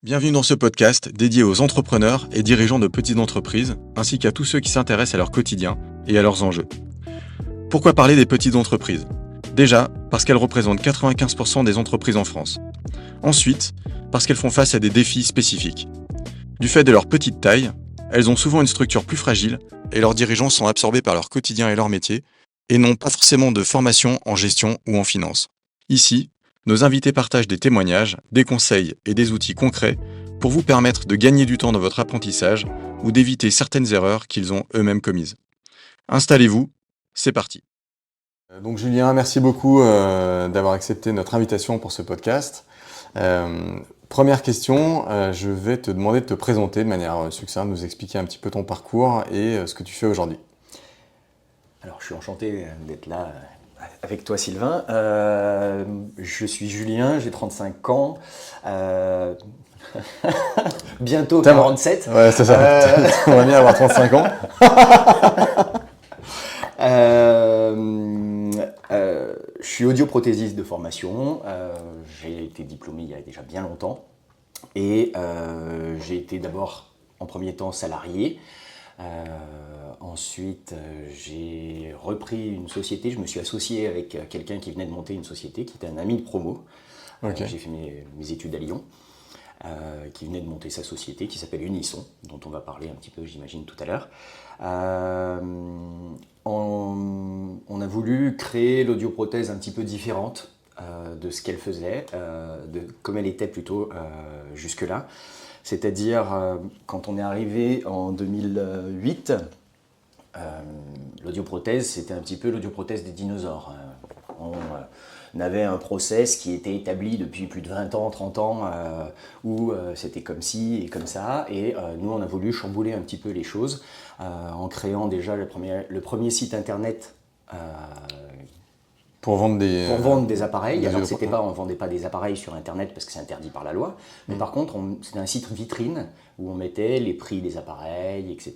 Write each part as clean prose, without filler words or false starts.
Bienvenue dans ce podcast dédié aux entrepreneurs et dirigeants de petites entreprises, ainsi qu'à tous ceux qui s'intéressent à leur quotidien et à leurs enjeux. Pourquoi parler des petites entreprises ? Déjà, parce qu'elles représentent 95% des entreprises en France. Ensuite, parce qu'elles font face à des défis spécifiques. Du fait de leur petite taille, elles ont souvent une structure plus fragile et leurs dirigeants sont absorbés par leur quotidien et leur métier et n'ont pas forcément de formation en gestion ou en finance. Ici, nos invités partagent des témoignages, des conseils et des outils concrets pour vous permettre de gagner du temps dans votre apprentissage ou d'éviter certaines erreurs qu'ils ont eux-mêmes commises. Installez-vous, c'est parti. Donc Julien, merci beaucoup d'avoir accepté notre invitation pour ce podcast. Première question, je vais te demander de te présenter de manière succincte, nous expliquer un petit peu ton parcours et ce que tu fais aujourd'hui. Alors, je suis enchanté d'être là avec toi, Sylvain. Je suis Julien, j'ai 35 ans. Bientôt 47. Ouais, c'est ça. On va bien avoir 35 ans. Je suis audioprothésiste de formation. J'ai été diplômé il y a déjà bien longtemps. Et j'ai été d'abord, en premier temps, salarié. Ensuite, j'ai repris une société. Je me suis associé avec quelqu'un qui venait de monter une société, qui était un ami de promo. Okay. J'ai fait mes études à Lyon. Qui venait de monter sa société, qui s'appelle Unisson, dont on va parler un petit peu, j'imagine, tout à l'heure. On a voulu créer l'audioprothèse un petit peu différente de ce qu'elle faisait, comme elle était plutôt jusque-là. C'est-à-dire, quand on est arrivé en 2008, l'audioprothèse, c'était un petit peu l'audioprothèse des dinosaures. On avait un process qui était établi depuis plus de 20 ans, 30 ans, où c'était comme ci et comme ça. Et nous, on a voulu chambouler un petit peu les choses en créant déjà le premier site internet pour vendre des appareils. Alors, on ne vendait pas des appareils sur internet parce que c'est interdit par la loi. Mais par contre, c'était un site vitrine où on mettait les prix des appareils, etc.,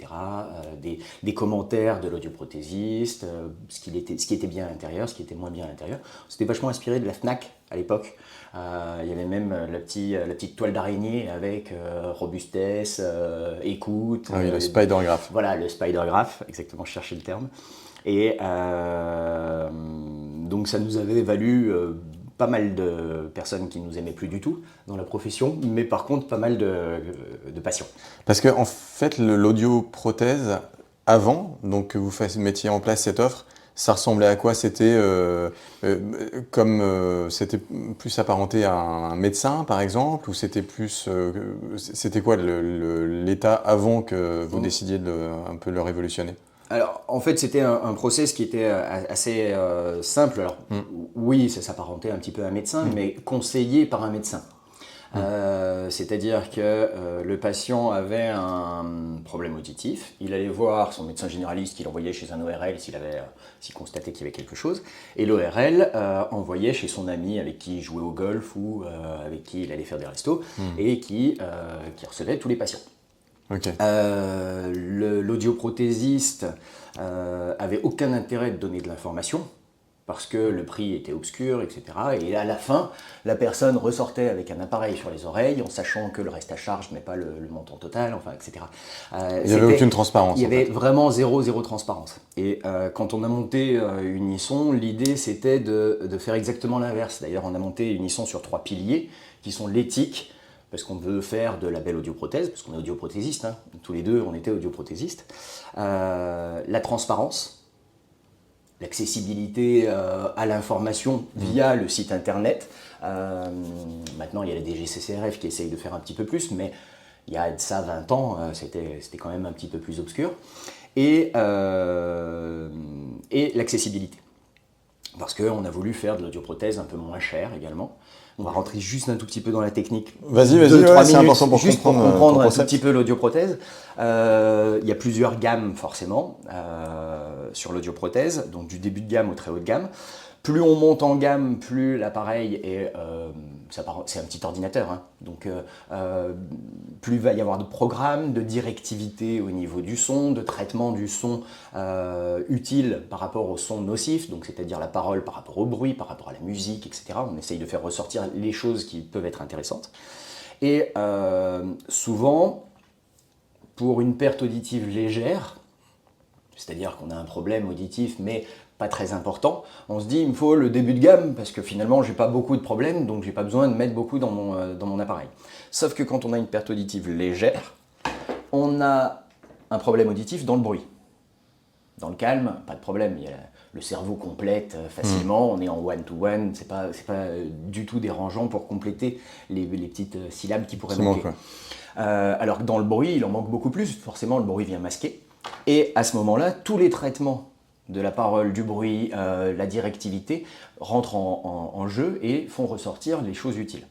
des commentaires de l'audioprothésiste, ce qui était bien à l'intérieur, ce qui était moins bien à l'intérieur. C'était vachement inspiré de la Fnac à l'époque. Il y avait même la petite toile d'araignée avec robustesse, écoute. Ah oui, le Spider-Graph. Voilà, le Spider-Graph, exactement, je cherchais le terme. Et donc ça nous avait valu pas mal de personnes qui nous aimaient plus du tout dans la profession, mais par contre pas mal de passion. Parce que en fait, l'audioprothèse, avant, donc que vous mettiez en place cette offre, ça ressemblait à quoi? C'était c'était plus apparenté à un médecin, par exemple, ou c'était plus c'était quoi l'état avant que vous décidiez de un peu le révolutionner? Alors, en fait, c'était un process qui était assez simple. Alors, oui, ça s'apparentait un petit peu à un médecin, mais conseillé par un médecin. C'est-à-dire que le patient avait un problème auditif, il allait voir son médecin généraliste qui l'envoyait chez un ORL s'il constatait qu'il y avait quelque chose, et l'ORL envoyait chez son ami avec qui il jouait au golf ou avec qui il allait faire des restos, et qui recevait tous les patients. Okay. L'audioprothésiste avait aucun intérêt de donner de l'information parce que le prix était obscur, etc. Et à la fin, la personne ressortait avec un appareil sur les oreilles en sachant que le reste à charge n'est pas le montant total, enfin, etc. Il n'y avait aucune transparence. Il y avait vraiment zéro transparence. Et quand on a monté Unisson, l'idée c'était de faire exactement l'inverse. D'ailleurs, on a monté Unisson sur 3 piliers qui sont l'éthique, parce qu'on veut faire de la belle audioprothèse, parce qu'on est audioprothésiste, hein. Tous les deux on était audioprothésistes, la transparence, l'accessibilité à l'information via le site internet. Maintenant il y a la DGCCRF qui essaye de faire un petit peu plus, mais il y a de ça 20 ans, c'était quand même un petit peu plus obscur. Et l'accessibilité, parce qu'on a voulu faire de l'audioprothèse un peu moins chère également. On va rentrer juste un tout petit peu dans la technique. Vas-y, c'est important pour comprendre un tout petit peu l'audioprothèse. Il y a plusieurs gammes forcément sur l'audioprothèse, donc du début de gamme au très haut de gamme. plus on monte en gamme, plus l'appareil est... c'est un petit ordinateur, hein. Donc plus il va y avoir de programmes, de directivité au niveau du son, de traitement du son utile par rapport au son nocif, donc c'est-à-dire la parole par rapport au bruit, par rapport à la musique, etc. On essaye de faire ressortir les choses qui peuvent être intéressantes. Et souvent, pour une perte auditive légère, c'est-à-dire qu'on a un problème auditif mais pas très important, on se dit il me faut le début de gamme parce que finalement j'ai pas beaucoup de problèmes, donc j'ai pas besoin de mettre beaucoup dans mon appareil. Sauf que quand on a une perte auditive légère, on a un problème auditif dans le bruit. Dans le calme, pas de problème, le cerveau complète facilement, on est en one-to-one, c'est pas du tout dérangeant pour compléter les petites syllabes qui pourraient manquer. Alors que dans le bruit, il en manque beaucoup plus, forcément le bruit vient masquer. Et à ce moment-là, tous les traitements de la parole, du bruit, la directivité rentrent en jeu et font ressortir les choses utiles.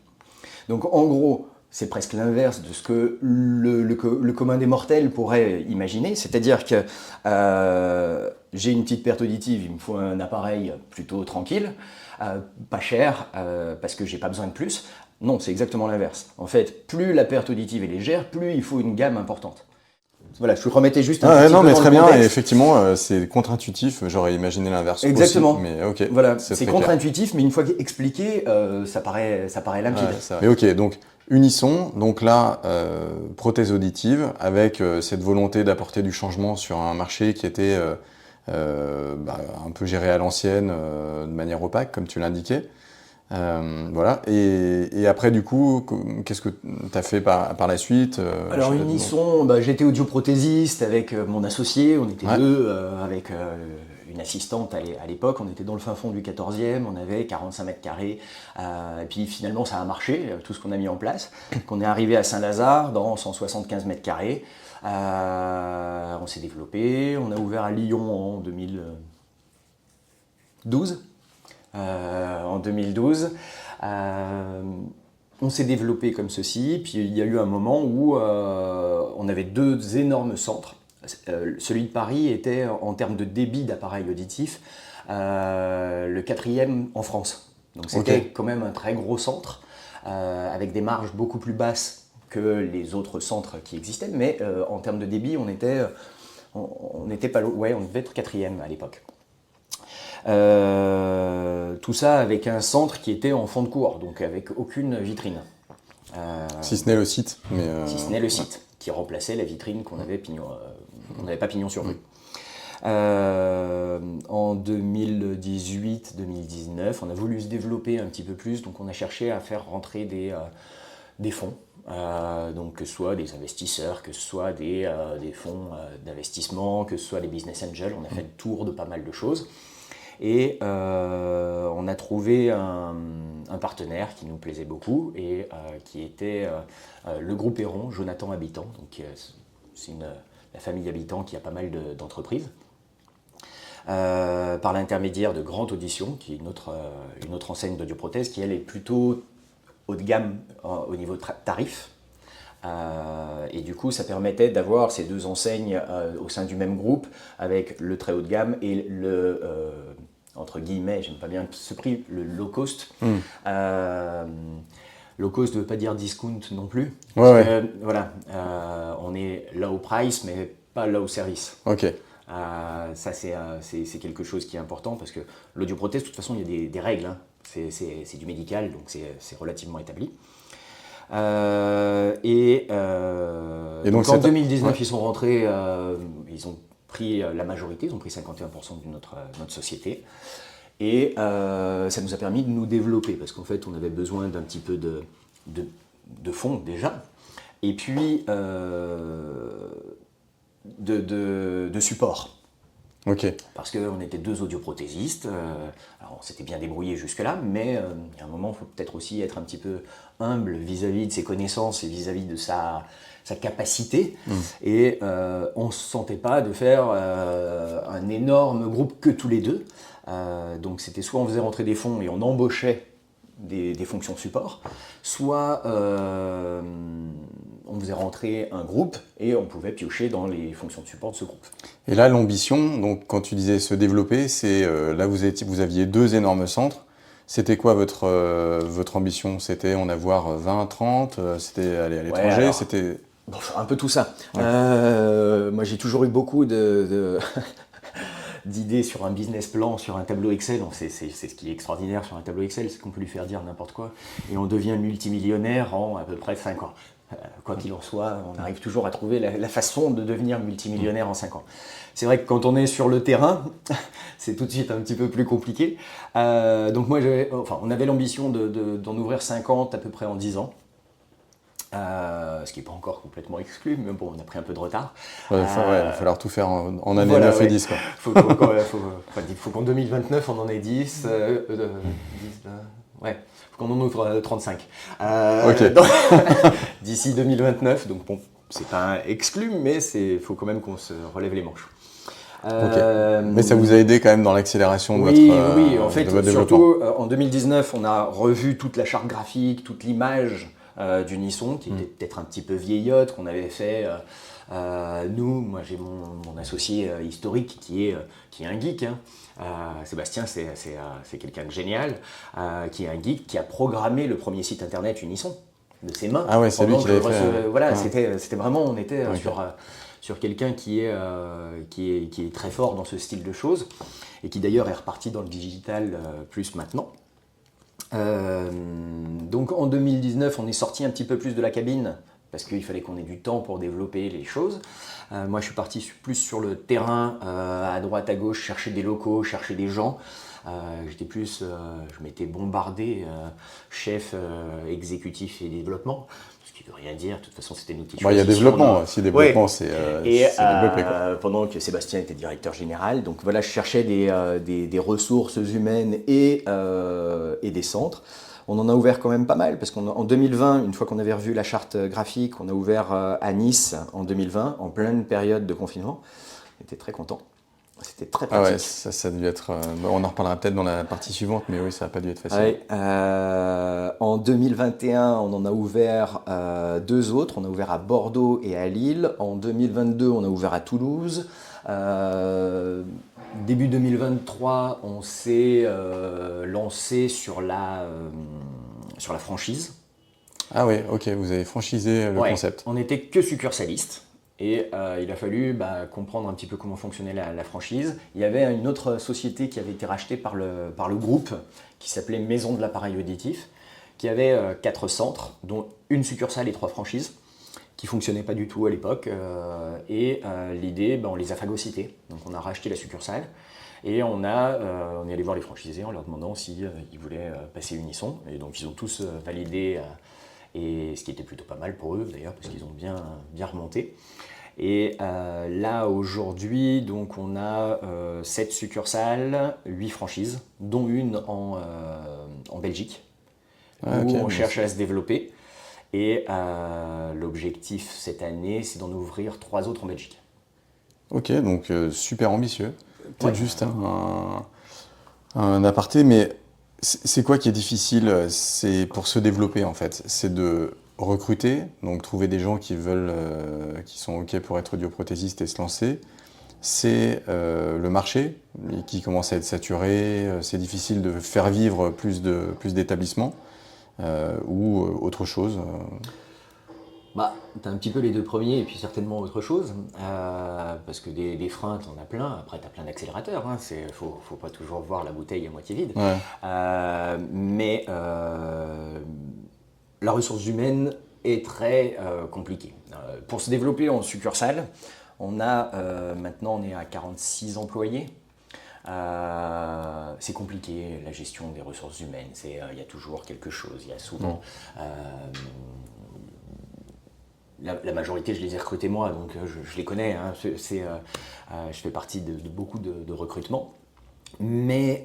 Donc en gros, c'est presque l'inverse de ce que le commun des mortels pourrait imaginer, c'est-à-dire que j'ai une petite perte auditive, il me faut un appareil plutôt tranquille, pas cher, parce que j'ai pas besoin de plus. Non, c'est exactement l'inverse. En fait, plus la perte auditive est légère, plus il faut une gamme importante. Voilà, je remettais juste un petit peu mais dans très le bien, contexte. et effectivement, c'est contre-intuitif, j'aurais imaginé l'inverse. Exactement. Aussi, mais ok. Voilà, c'est très contre-intuitif, mais une fois expliqué, ça paraît limpide. clair. Mais ok, donc Unisson, donc là, prothèse auditive, avec cette volonté d'apporter du changement sur un marché qui était un peu géré à l'ancienne, de manière opaque, comme tu l'indiquais. Voilà. Et après, du coup, qu'est-ce que tu as fait par la suite Alors Unisson, j'étais audioprothésiste avec mon associé, on était deux, avec une assistante à l'époque, on était dans le fin fond du 14e, on avait 45 mètres carrés, et puis finalement ça a marché, tout ce qu'on a mis en place. On est arrivé à Saint-Lazare dans 175 mètres carrés, on s'est développé, on a ouvert à Lyon en 2012. On s'est développé comme ceci, puis il y a eu un moment où on avait deux énormes centres. Celui de Paris était, en termes de débit d'appareils auditifs, le 4e en France. Donc c'était quand même un très gros centre, avec des marges beaucoup plus basses que les autres centres qui existaient, mais en termes de débit, on était pas loin, on devait être 4e à l'époque. Tout ça avec un centre qui était en fond de cours, donc avec aucune vitrine. Si ce n'est le site. Si ce n'est le site, qui remplaçait la vitrine qu'on n'avait pas pignon sur rue. En 2018-2019, on a voulu se développer un petit peu plus, donc on a cherché à faire rentrer des fonds. Donc que ce soit des investisseurs, que ce soit des fonds d'investissement, que ce soit des business angels, on a fait le tour de pas mal de choses. Et on a trouvé un partenaire qui nous plaisait beaucoup et qui était le groupe Héron, Jonathan Habitant. Donc, c'est la famille Habitant qui a pas mal d'entreprises. Par l'intermédiaire de Grande Audition, qui est une autre enseigne d'audioprothèse, qui elle est plutôt haut de gamme au niveau tarif. Et du coup, ça permettait d'avoir ces deux enseignes au sein du même groupe, avec le très haut de gamme et le, entre guillemets, j'aime pas bien ce prix, le low cost. Low cost ne veut pas dire discount non plus. Voilà, on est low price, mais pas low service. Ok. Ça, c'est quelque chose qui est important, parce que l'audioprothèse, de toute façon, il y a des règles. Hein. C'est du médical, donc c'est relativement établi. Donc en 2019, ils sont rentrés, ils ont pris la majorité, ils ont pris 51% de notre société. Et ça nous a permis de nous développer, parce qu'en fait, on avait besoin d'un petit peu de fonds déjà, et puis de support. Ok. Parce qu'on était deux audioprothésistes, alors on s'était bien débrouillé jusque-là, mais il y a un moment, il faut peut-être aussi être un petit peu humble vis-à-vis de ses connaissances et vis-à-vis de sa capacité. Et on ne se sentait pas de faire un énorme groupe que tous les deux. Donc c'était soit on faisait rentrer des fonds et on embauchait des fonctions support, soit on faisait rentrer un groupe et on pouvait piocher dans les fonctions de support de ce groupe. Et là, l'ambition, donc quand tu disais se développer, c'est là vous aviez 2 énormes centres. C'était quoi votre ambition? C'était en avoir 20, 30? C'était aller à l'étranger? alors, C'était... Bon, un peu tout ça. Ouais. Moi, j'ai toujours eu beaucoup d'idées sur un business plan, sur un tableau Excel. C'est ce qui est extraordinaire sur un tableau Excel, c'est qu'on peut lui faire dire n'importe quoi. Et on devient multimillionnaire en à peu près 5 ans. Quoi qu'il en soit, on arrive toujours à trouver la façon de devenir multimillionnaire en 5 ans. C'est vrai que quand on est sur le terrain, c'est tout de suite un petit peu plus compliqué. Donc moi, on avait l'ambition d'en ouvrir 50 à peu près en 10 ans. Ce qui n'est pas encore complètement exclu, mais bon, on a pris un peu de retard. Il va falloir tout faire en année 9 et 10. Quoi. Faut qu'en 2029, on en ait 10. Faut qu'on en ouvre 35. D'ici 2029, donc bon, c'est pas exclu, mais il faut quand même qu'on se relève les manches. Mais ça vous a aidé quand même dans l'accélération de votre développement. Oui, en fait, surtout en 2019, on a revu toute la charte graphique, toute l'image d'Unisson, qui était peut-être un petit peu vieillotte, qu'on avait fait. Moi j'ai mon associé historique qui est un geek. Sébastien, c'est quelqu'un de génial, qui est un geek, qui a programmé le premier site internet Unisson de ses mains. Ah ouais, c'est lui qui l'avait fait. Voilà, c'était vraiment, on était sur quelqu'un qui est très fort dans ce style de choses, et qui d'ailleurs est reparti dans le digital plus maintenant. Donc en 2019, on est sorti un petit peu plus de la cabine parce qu'il fallait qu'on ait du temps pour développer les choses. Moi, je suis parti plus sur le terrain, à droite, à gauche, chercher des locaux, chercher des gens. Je m'étais bombardé chef exécutif et développement, ce qui ne veut rien dire. De toute façon, c'était une outil. Il y a développement. Si développement, c'est développé. Pendant que Sébastien était directeur général, donc voilà, je cherchais des ressources humaines et des centres. On en a ouvert quand même pas mal, parce qu'en 2020, une fois qu'on avait revu la charte graphique, on a ouvert à Nice en 2020, en pleine période de confinement. On était très contents. C'était très pratique. Ah ouais, ça a dû être... on en reparlera peut-être dans la partie suivante, mais oui, ça n'a pas dû être facile. Ouais, en 2021, on en a ouvert 2 autres. On a ouvert à Bordeaux et à Lille. En 2022, on a ouvert à Toulouse. Début 2023, on s'est lancé sur la franchise. Ah oui, ok, vous avez franchisé le concept. On n'était que succursaliste. Et il a fallu comprendre un petit peu comment fonctionnait la franchise. Il y avait une autre société qui avait été rachetée par le groupe, qui s'appelait Maison de l'appareil auditif, qui avait 4 centres, dont une succursale et 3 franchises, qui ne fonctionnaient pas du tout à l'époque. L'idée, on les a phagocytés. Donc on a racheté la succursale et on est allé voir les franchisés en leur demandant s'ils voulaient passer Unisson. Et donc ils ont tous validé. Et ce qui était plutôt pas mal pour eux d'ailleurs, parce qu'ils ont bien remonté. Et là aujourd'hui, donc on a 7 succursales, 8 franchises, dont une en Belgique, où on cherche à se développer. Et l'objectif cette année, c'est d'en ouvrir 3 autres en Belgique. Ok, donc super ambitieux. Peut-être juste un aparté, mais c'est quoi qui est difficile? C'est pour se développer en fait. C'est de recruter, donc trouver des gens qui sont ok pour être audioprothésistes et se lancer. C'est le marché qui commence à être saturé. C'est difficile de faire vivre plus d'établissements ou autre chose. Tu as un petit peu les 2 premiers et puis certainement autre chose, parce que des freins, tu en as plein, après tu as plein d'accélérateurs, faut pas toujours voir la bouteille à moitié vide. Ouais. Mais la ressource humaine est très compliquée. Pour se développer en succursale, maintenant on est à 46 employés. C'est compliqué la gestion des ressources humaines, il y a toujours quelque chose, il y a souvent... La majorité, je les ai recrutés moi, donc je les connais. Je fais partie de beaucoup de recrutements. Mais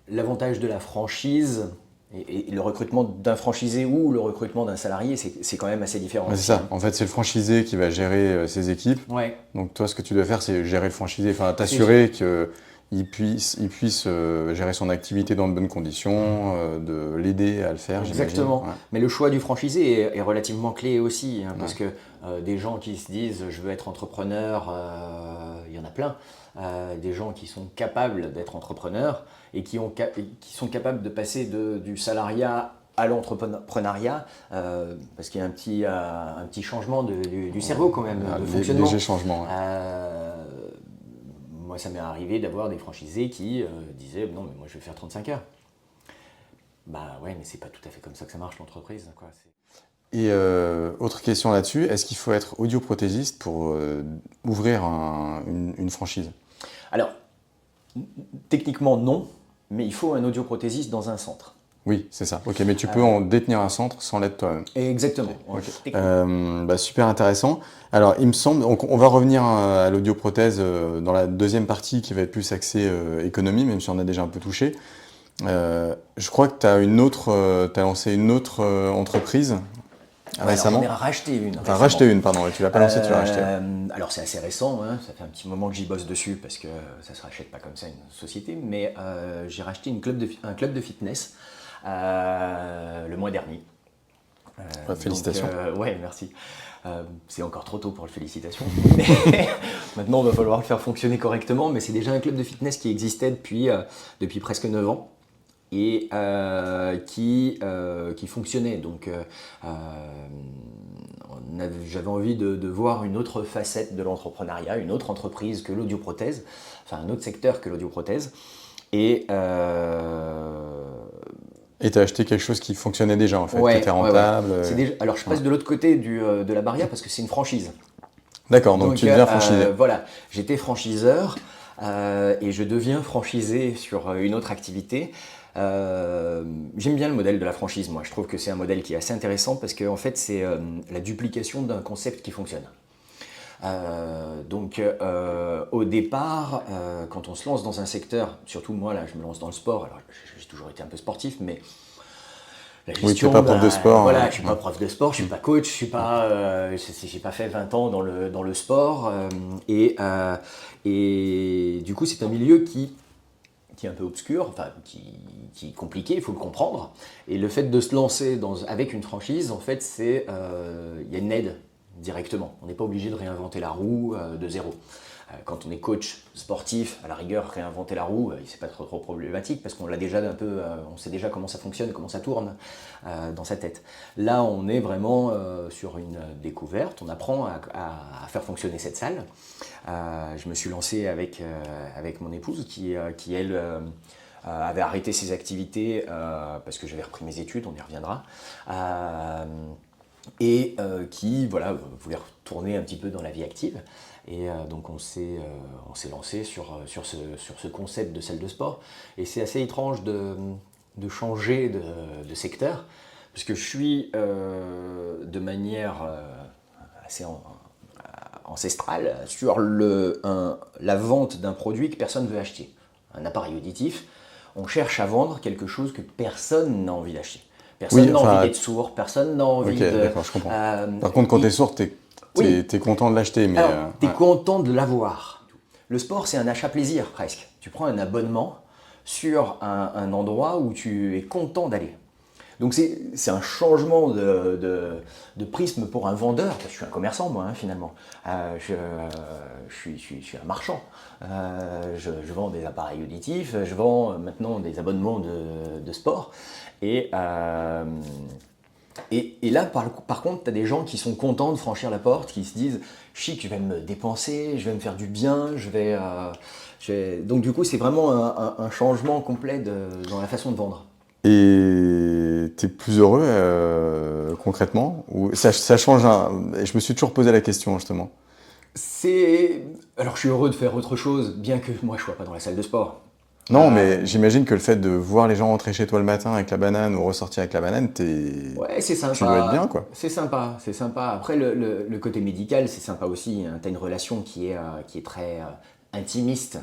l'avantage de la franchise et le recrutement d'un franchisé ou le recrutement d'un salarié, c'est quand même assez différent. C'est ça. En fait, c'est le franchisé qui va gérer ses équipes. Ouais. Donc toi, ce que tu dois faire, c'est gérer le franchisé, t'assurer qu'il il puisse gérer son activité dans de bonnes conditions, de l'aider à le faire, Exactement. j'imagine. Ouais. Mais le choix du franchisé est relativement clé aussi, hein, parce que des gens qui se disent je veux être entrepreneur, il y en a plein. Des gens qui sont capables d'être entrepreneurs et qui sont capables de passer du salariat à l'entrepreneuriat, parce qu'il y a un petit changement du cerveau quand même, de fonctionnement. Léger changement. Ouais. Moi, ça m'est arrivé d'avoir des franchisés qui disaient non, mais moi je vais faire 35 heures. Bah ouais, mais c'est pas tout à fait comme ça que ça marche l'entreprise, quoi. Et autre question là-dessus, est-ce qu'il faut être audioprothésiste pour ouvrir une franchise? Alors, techniquement non, mais il faut un audioprothésiste dans un centre. Oui, c'est ça. Ok, mais tu peux en détenir un centre sans l'être toi-même. Exactement. Okay. Super intéressant. Alors, il me semble, on va revenir à l'audioprothèse dans la deuxième partie qui va être plus axée économie, même si on a déjà un peu touché. Je crois que tu as lancé une autre entreprise récemment. On a racheté une. Enfin, racheté une, pardon. Tu l'as pas lancée, tu l'as rachetée. Alors c'est assez récent, hein, ça fait un petit moment que j'y bosse dessus parce que ça se rachète pas comme ça une société, mais j'ai racheté un club de fitness le mois dernier. Félicitations. Ouais, merci. C'est encore trop tôt pour le félicitations. Mais maintenant, il va falloir le faire fonctionner correctement. Mais c'est déjà un club de fitness qui existait depuis presque 9 ans et qui fonctionnait. Donc, j'avais envie de voir une autre facette de l'entrepreneuriat, une autre entreprise que l'audioprothèse, enfin un autre secteur que l'audioprothèse. Et tu as acheté quelque chose qui fonctionnait déjà en fait, qui était rentable. Ouais. Alors je passe de l'autre côté de la barrière parce que c'est une franchise. D'accord, donc tu deviens franchisé. Voilà, j'étais franchiseur et je deviens franchisé sur une autre activité. J'aime bien le modèle de la franchise, moi. Je trouve que c'est un modèle qui est assez intéressant parce qu'en fait c'est la duplication d'un concept qui fonctionne. Au départ, quand on se lance dans un secteur, surtout moi là, je me lance dans le sport, alors j'ai toujours été un peu sportif, mais la gestion, oui, tu n'es pas prof de sport. Voilà, je suis pas prof de sport, je suis pas coach, je suis pas, j'ai pas fait 20 ans dans le sport, et du coup c'est un milieu qui est un peu obscur, enfin qui est compliqué, il faut le comprendre, et le fait de se lancer avec une franchise, en fait, il y a une aide directement. On n'est pas obligé de réinventer la roue de zéro. Quand on est coach sportif, à la rigueur, réinventer la roue, c'est pas trop problématique parce qu'on l'a déjà on sait déjà comment ça fonctionne, comment ça tourne dans sa tête. Là, on est vraiment sur une découverte. On apprend à faire fonctionner cette salle. Je me suis lancé avec mon épouse qui elle, avait arrêté ses activités parce que j'avais repris mes études, on y reviendra. Et qui voulait retourner un petit peu dans la vie active. Et donc on s'est lancé sur ce concept de salle de sport. Et c'est assez étrange de changer de secteur, parce que je suis de manière assez ancestrale sur la vente d'un produit que personne ne veut acheter. Un appareil auditif, on cherche à vendre quelque chose que personne n'a envie d'acheter. Personne n'a envie d'être sourd, personne n'a envie de... D'accord, je comprends. Par contre, quand tu es sourd, tu es content de l'acheter. Mais tu es content de l'avoir. Le sport, c'est un achat-plaisir presque. Tu prends un abonnement sur un endroit où tu es content d'aller. Donc c'est un changement de prisme pour un vendeur, parce que je suis un commerçant moi, finalement. Je suis un marchand. Je vends des appareils auditifs, je vends maintenant des abonnements de sport. Et là, par contre, tu as des gens qui sont contents de franchir la porte, qui se disent « chic, je vais me dépenser, je vais me faire du bien, Donc du coup, c'est vraiment un changement complet dans la façon de vendre. Et tu es plus heureux concrètement ou ça change Je me suis toujours posé la question justement. Alors je suis heureux de faire autre chose, bien que moi je ne sois pas dans la salle de sport. Non, mais j'imagine que le fait de voir les gens rentrer chez toi le matin avec la banane ou ressortir avec la banane, ouais, c'est sympa. Tu dois être bien, quoi. C'est sympa. Après, le côté médical, c'est sympa aussi. Hein. Tu as une relation qui est très intimiste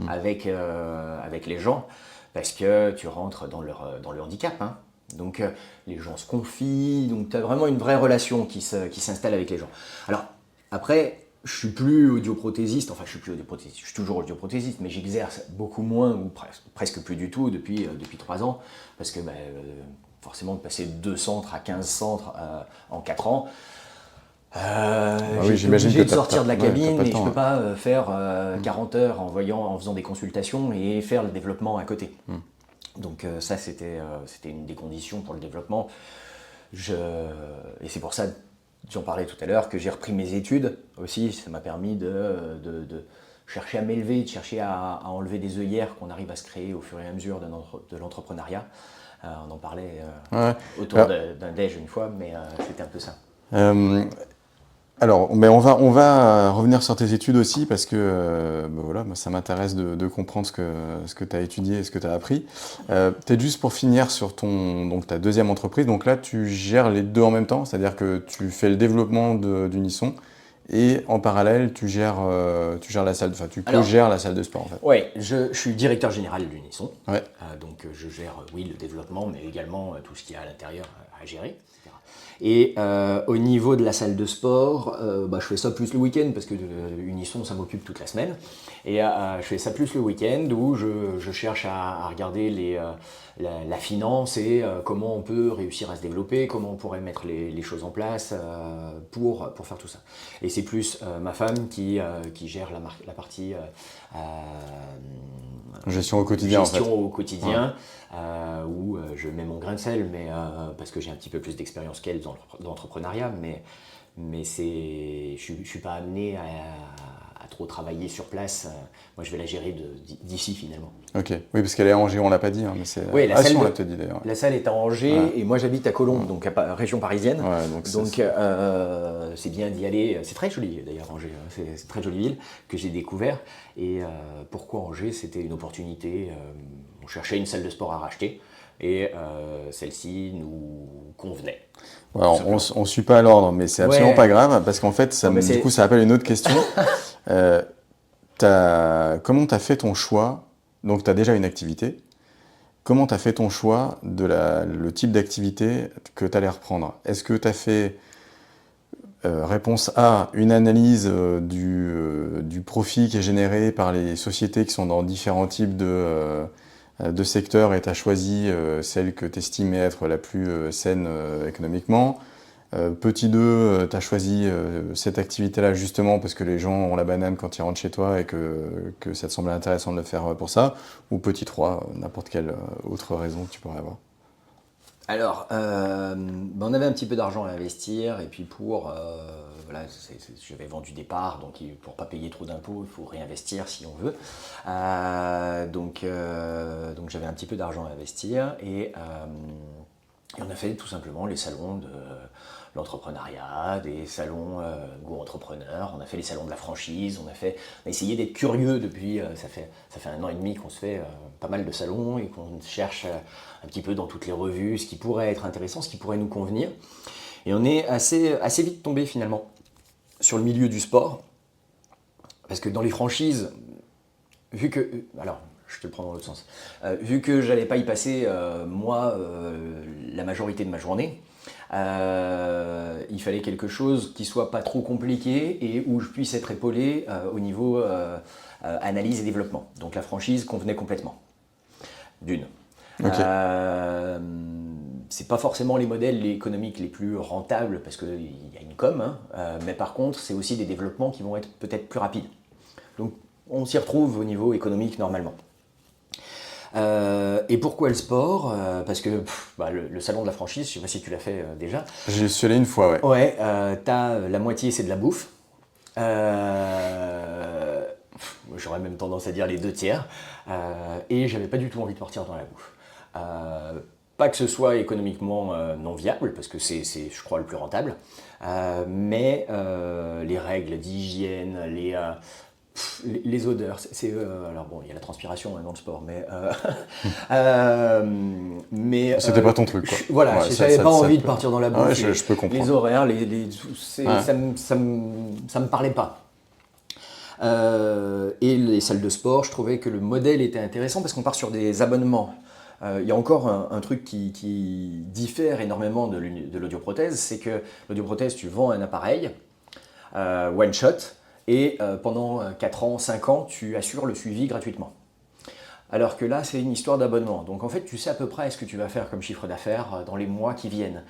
avec les gens, parce que tu rentres dans leur handicap. Hein. Donc, les gens se confient. Donc, tu as vraiment une vraie relation qui s'installe avec les gens. Alors, après, je suis plus audioprothésiste, enfin je suis plus audioprothésiste, je suis toujours audioprothésiste, mais j'exerce beaucoup moins ou presque plus du tout depuis 3 ans, parce que forcément de passer de 2 centres à 15 centres en 4 ans, j'ai été obligé de sortir de la cabine et je ne peux pas faire 40 heures en faisant des consultations et faire le développement à côté. Donc ça c'était une des conditions pour le développement. Et c'est pour ça, j'en parlais tout à l'heure, que j'ai repris mes études aussi. Ça m'a permis de chercher à m'élever, de chercher à enlever des œillères qu'on arrive à se créer au fur et à mesure de l'entrepreneuriat. On en parlait autour d'un déj une fois, mais c'était un peu ça. Alors, mais on va revenir sur tes études aussi parce que voilà, moi, ça m'intéresse de comprendre ce que tu as étudié et ce que tu as appris. Peut-être juste pour finir sur donc, ta deuxième entreprise, donc là tu gères les deux en même temps, c'est-à-dire que tu fais le développement d'Unisson et en parallèle tu gères la salle, enfin tu co-gères la salle de sport en fait. Oui, je suis directeur général d'Unisson, ouais. Donc je gère le développement mais également tout ce qu'il y a à l'intérieur à gérer, etc. Et au niveau de la salle de sport, je fais ça plus le week-end parce que Unisson ça m'occupe toute la semaine. Et je fais ça plus le week-end où je cherche à regarder la finance et comment on peut réussir à se développer, comment on pourrait mettre les choses en place pour faire tout ça. Et c'est plus ma femme qui gère la partie gestion au quotidien. Au quotidien, où je mets mon grain de sel, mais parce que j'ai un petit peu plus d'expérience qu'elle dans l'entrepreneuriat, mais je ne suis pas amené à trop travailler sur place. Moi, je vais la gérer d'ici finalement. Ok, oui, parce qu'elle est à Angers, on ne l'a pas dit. Hein, mais c'est... Oui, on l'a peut-être dit d'ailleurs. La salle est à Angers et moi j'habite à Colombes, donc région parisienne. Ouais, donc c'est bien d'y aller. C'est très joli d'ailleurs Angers, c'est une très jolie ville que j'ai découvert. Et pourquoi Angers? C'était une opportunité. On cherchait une salle de sport à racheter et celle-ci nous convenait. Ouais, on ne suit pas à l'ordre, mais c'est absolument pas grave parce qu'en fait, du coup, ça appelle une autre question. Comment tu as fait ton choix? Donc, tu as déjà une activité. Comment tu as fait ton choix de le type d'activité que tu allais reprendre? Est-ce que tu as fait, réponse A, une analyse du profit qui est généré par les sociétés qui sont dans différents types de secteurs et tu as choisi celle que tu estimais être la plus saine économiquement? Petit 2, tu as choisi cette activité-là justement parce que les gens ont la banane quand ils rentrent chez toi et que ça te semblait intéressant de le faire pour ça. Ou petit 3, n'importe quelle autre raison que tu pourrais avoir. Alors, on avait un petit peu d'argent à investir et puis j'avais vendu des parts, donc pour ne pas payer trop d'impôts, il faut réinvestir si on veut. Donc j'avais un petit peu d'argent à investir et on a fait tout simplement les salons de l'entrepreneuriat, des salons Go Entrepreneur, on a fait les salons de la franchise, on a essayé d'être curieux depuis, ça fait 1 an et demi qu'on se fait pas mal de salons et qu'on cherche un petit peu dans toutes les revues ce qui pourrait être intéressant, ce qui pourrait nous convenir. Et on est assez vite tombé finalement sur le milieu du sport, parce que dans les franchises, vu que... Alors, je te le prends dans l'autre sens. Vu que j'allais pas y passer, la majorité de ma journée, il fallait quelque chose qui soit pas trop compliqué et où je puisse être épaulé au niveau analyse et développement. Donc la franchise convenait complètement. D'une. Okay. C'est pas forcément les modèles économiques les plus rentables parce qu'il y a une com, mais par contre c'est aussi des développements qui vont être peut-être plus rapides. Donc on s'y retrouve au niveau économique normalement. Et pourquoi le sport? Parce que le salon de la franchise, je ne sais pas si tu l'as fait déjà. J'y suis allé une fois, ouais. Ouais, t'as la moitié, c'est de la bouffe. J'aurais même tendance à dire les 2 tiers. Et j'avais pas du tout envie de partir dans la bouffe. Pas que ce soit économiquement non viable, parce que c'est, je crois, le plus rentable. Mais les règles d'hygiène, les odeurs, alors bon, il y a la transpiration dans le sport, mais c'était pas ton truc, quoi. Voilà, j'avais pas envie de partir dans la bouffe. Ouais, je peux comprendre. Les horaires, ça me parlait pas. Et les salles de sport, je trouvais que le modèle était intéressant parce qu'on part sur des abonnements. Il y a encore un truc qui diffère énormément de l'audioprothèse, c'est que l'audioprothèse, tu vends un appareil, one shot, et pendant 4 ans, 5 ans, tu assures le suivi gratuitement. Alors que là, c'est une histoire d'abonnement. Donc en fait, tu sais à peu près ce que tu vas faire comme chiffre d'affaires dans les mois qui viennent.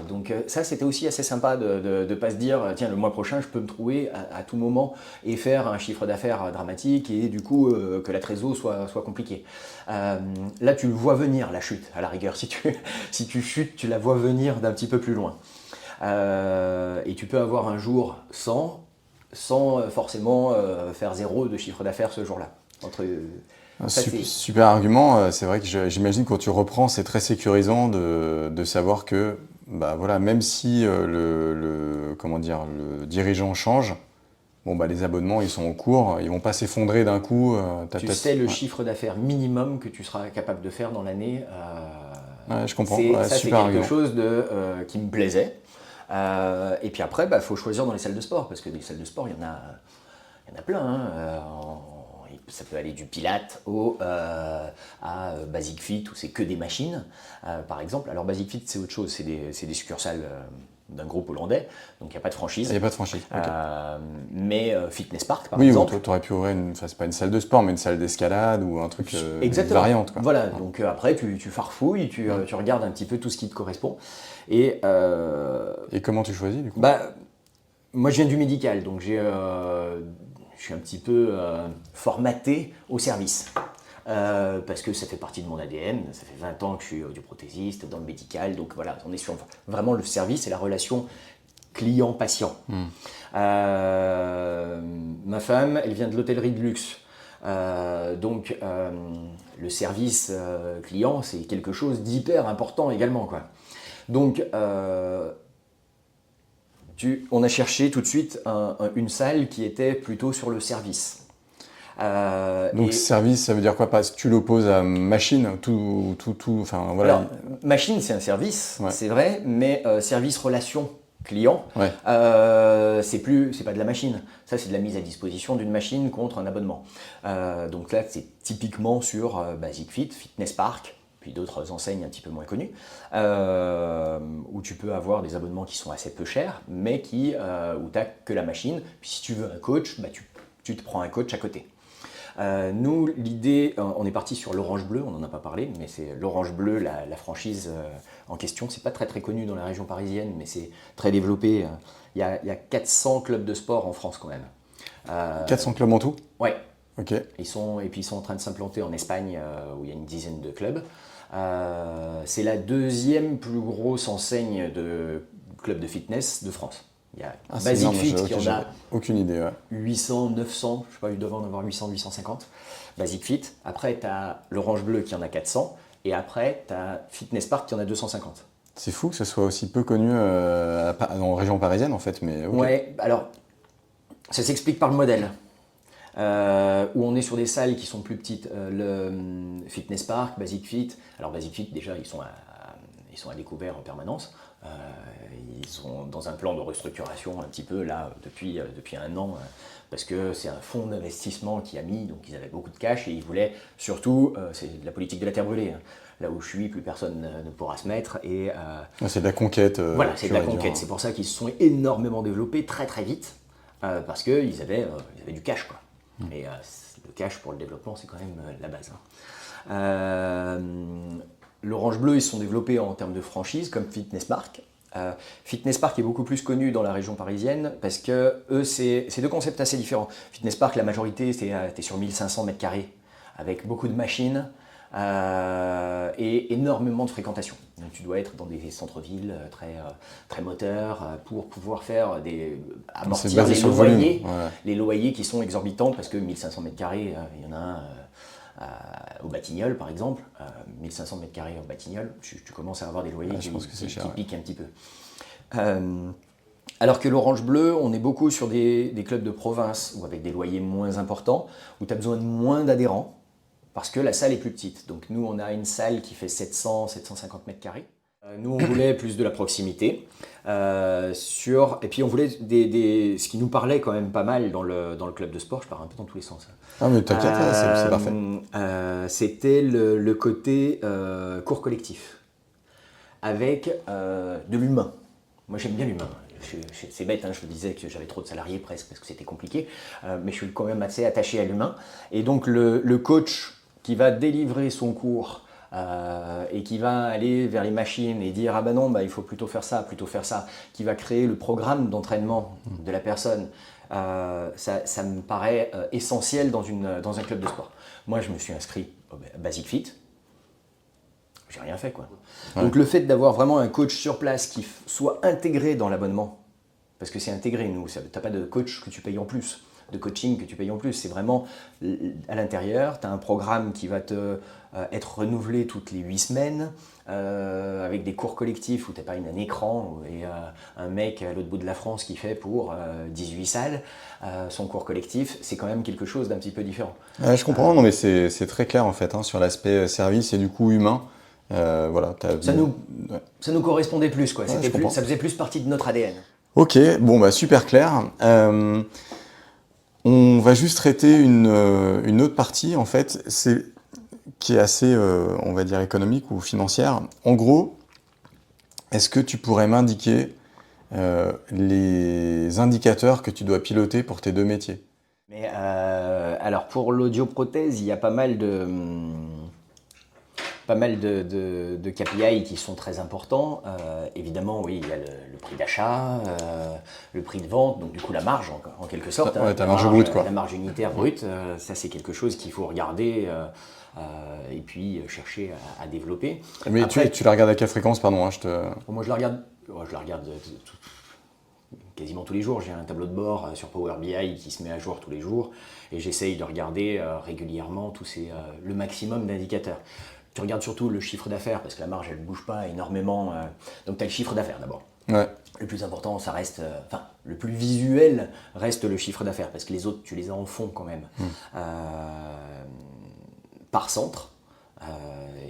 Donc ça, c'était aussi assez sympa de ne pas se dire, tiens, le mois prochain, je peux me trouver à tout moment et faire un chiffre d'affaires dramatique et du coup que la trésor soit compliquée. Là, tu le vois venir, la chute, à la rigueur. Si tu chutes, tu la vois venir d'un petit peu plus loin. Et tu peux avoir un jour sans forcément faire 0 de chiffre d'affaires ce jour-là. Super argument. C'est vrai que j'imagine quand tu reprends, c'est très sécurisant de savoir que bah, voilà, même si comment dire, le dirigeant change, bon, bah, les abonnements ils sont en cours, ils vont pas s'effondrer d'un coup. Tu sais le chiffre d'affaires minimum que tu seras capable de faire dans l'année. Ouais, je comprends. Ça, c'est quelque chose qui me plaisait. Et puis après, bah, faut choisir dans les salles de sport, parce que des salles de sport, il y en a plein. Hein. Ça peut aller du Pilates à Basic Fit, où c'est que des machines, par exemple. Alors Basic Fit, c'est autre chose, c'est des succursales d'un groupe hollandais, donc il n'y a pas de franchise. Il n'y a pas de franchise. Okay. Mais Fitness Park, par exemple. Oui, tu aurais pu ouvrir c'est pas une salle de sport, mais une salle d'escalade ou un truc, une variante. Quoi. Voilà, donc après tu farfouilles, tu regardes un petit peu tout ce qui te correspond. Et comment tu choisis du coup? Moi je viens du médical, donc je suis un petit peu formaté au service. Parce que ça fait partie de mon ADN, ça fait 20 ans que je suis audioprothésiste dans le médical, donc voilà, on est sur vraiment le service et la relation client-patient. Ma femme, elle vient de l'hôtellerie de luxe, donc le service client, c'est quelque chose d'hyper important également, quoi. Donc on a cherché tout de suite une salle qui était plutôt sur le service. Donc service, ça veut dire quoi? Parce que tu l'opposes à machine, enfin voilà. Alors, machine, c'est un service, ouais. C'est vrai, mais service relation client, ouais. C'est pas de la machine. Ça, c'est de la mise à disposition d'une machine contre un abonnement. Donc là, c'est typiquement sur Basic Fit, Fitness Park, puis d'autres enseignes un petit peu moins connues, où tu peux avoir des abonnements qui sont assez peu chers, mais où tu n'as que la machine. Puis si tu veux un coach, bah, tu te prends un coach à côté. Nous, l'idée, on est parti sur l'Orange Bleu, on n'en a pas parlé, mais c'est l'Orange Bleu, la franchise en question. C'est pas très très connu dans la région parisienne, mais c'est très développé. Il y a 400 clubs de sport en France quand même. 400 clubs en tout? Ouais. Ok. Ils sont en train de s'implanter en Espagne, où il y a une dizaine de clubs. C'est la deuxième plus grosse enseigne de clubs de fitness de France. Il y a Basic Fit qui en a aucune idée, ouais. 800, 900, je sais pas, il devait en avoir 800, 850. Basic Fit. Après, tu as l'Orange Bleu qui en a 400. Et après, tu as Fitness Park qui en a 250. C'est fou que ce soit aussi peu connu en région parisienne, en fait. Mais okay. Ouais, alors, ça s'explique par le modèle. Où on est sur des salles qui sont plus petites. Le Fitness Park, Basic Fit. Alors, Basic Fit, déjà, ils sont à découvert en permanence. Ils sont dans un plan de restructuration un petit peu là depuis 1 an parce que c'est un fonds d'investissement qui a mis, donc ils avaient beaucoup de cash et ils voulaient surtout, c'est de la politique de la terre brûlée. Hein. Là où je suis, plus personne ne pourra se mettre. C'est de la conquête. Voilà, c'est de la conquête. C'est pour ça qu'ils se sont énormément développés très très vite parce qu'ils avaient du cash, quoi. Et le cash pour le développement, c'est quand même la base. Hein. L'Orange Bleu, ils se sont développés en termes de franchise, comme Fitness Park. Fitness Park est beaucoup plus connu dans la région parisienne parce que eux, c'est 2 concepts assez différents. Fitness Park, la majorité, t'es sur 1500 mètres carrés avec beaucoup de machines et énormément de fréquentation. Donc, tu dois être dans des centres-villes très moteurs pour pouvoir faire amortir les loyers, ouais. Les loyers qui sont exorbitants parce que 1500 mètres carrés, il y en a un. Au Batignolles par exemple, 1500 mètres carrés au Batignolles, tu commences à avoir des loyers qui piquent un petit peu. Alors que l'Orange Bleu, on est beaucoup sur des clubs de province ou avec des loyers moins importants, où tu as besoin de moins d'adhérents, parce que la salle est plus petite. Donc nous, on a une salle qui fait 700-750 mètres carrés. Nous, on voulait plus de la proximité. Et puis on voulait ce qui nous parlait quand même pas mal dans le club de sport. Je pars un peu dans tous les sens. Ah mais t'inquiète, c'est parfait. C'était le côté cours collectif avec de l'humain. Moi j'aime bien l'humain. c'est bête, hein, je vous disais que j'avais trop de salariés presque parce que c'était compliqué, mais je suis quand même assez attaché à l'humain. Et donc le coach qui va délivrer son cours et qui va aller vers les machines et dire ah ben non, il faut plutôt faire ça, qui va créer le programme d'entraînement de la personne, ça me paraît essentiel dans un club de sport. Moi, je me suis inscrit au Basic Fit. J'ai rien fait quoi. Ouais. Donc le fait d'avoir vraiment un coach sur place qui soit intégré dans l'abonnement, parce que c'est intégré, tu n'as pas de coach que tu payes en plus, de coaching que tu payes en plus, c'est vraiment à l'intérieur, tu as un programme qui va être renouvelé toutes les 8 semaines, avec des cours collectifs où tu n'as pas un écran et un mec à l'autre bout de la France qui fait pour 18 salles son cours collectif, c'est quand même quelque chose d'un petit peu différent. Je comprends, non mais c'est très clair en fait, hein, sur l'aspect service et du coup humain. Voilà, ça nous correspondait plus, quoi. Ça faisait plus partie de notre ADN. Ok, bon super clair. On va juste traiter une autre partie en fait, qui est assez, on va dire, économique ou financière. En gros, est-ce que tu pourrais m'indiquer les indicateurs que tu dois piloter pour tes 2 métiers? Mais alors pour l'audioprothèse, il y a pas mal de KPI qui sont très importants. Évidemment, oui, il y a le prix d'achat, le prix de vente, donc du coup la marge en quelque sorte. Ouais, ta marge brute, quoi. La marge unitaire brute, ça c'est quelque chose qu'il faut regarder et puis chercher à développer. Mais après, tu la regardes à quelle fréquence, pardon, hein, Moi je la regarde quasiment tous les jours. J'ai un tableau de bord sur Power BI qui se met à jour tous les jours et j'essaye de regarder régulièrement le maximum d'indicateurs. Tu regardes surtout le chiffre d'affaires parce que la marge elle ne bouge pas énormément. Donc tu as le chiffre d'affaires d'abord. Ouais. Le plus important, ça reste, le plus visuel reste le chiffre d'affaires parce que les autres, tu les as en fond quand même. Par centre.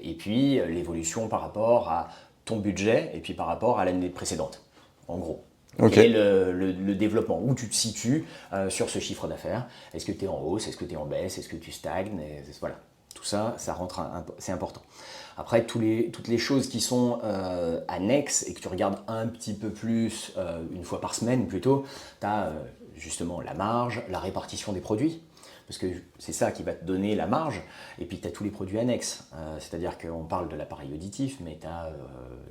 Et puis l'évolution par rapport à ton budget et puis par rapport à l'année précédente. En gros. Okay. Quel est le développement, où tu te situes sur ce chiffre d'affaires? Est-ce que tu es en hausse? Est-ce que tu es en baisse? Est-ce que tu stagnes? Voilà. Tout ça, c'est important. Après, toutes les choses qui sont annexes et que tu regardes un petit peu plus, une fois par semaine plutôt, tu as justement la marge, la répartition des produits, parce que c'est ça qui va te donner la marge, et puis tu as tous les produits annexes. C'est-à-dire qu'on parle de l'appareil auditif, mais tu as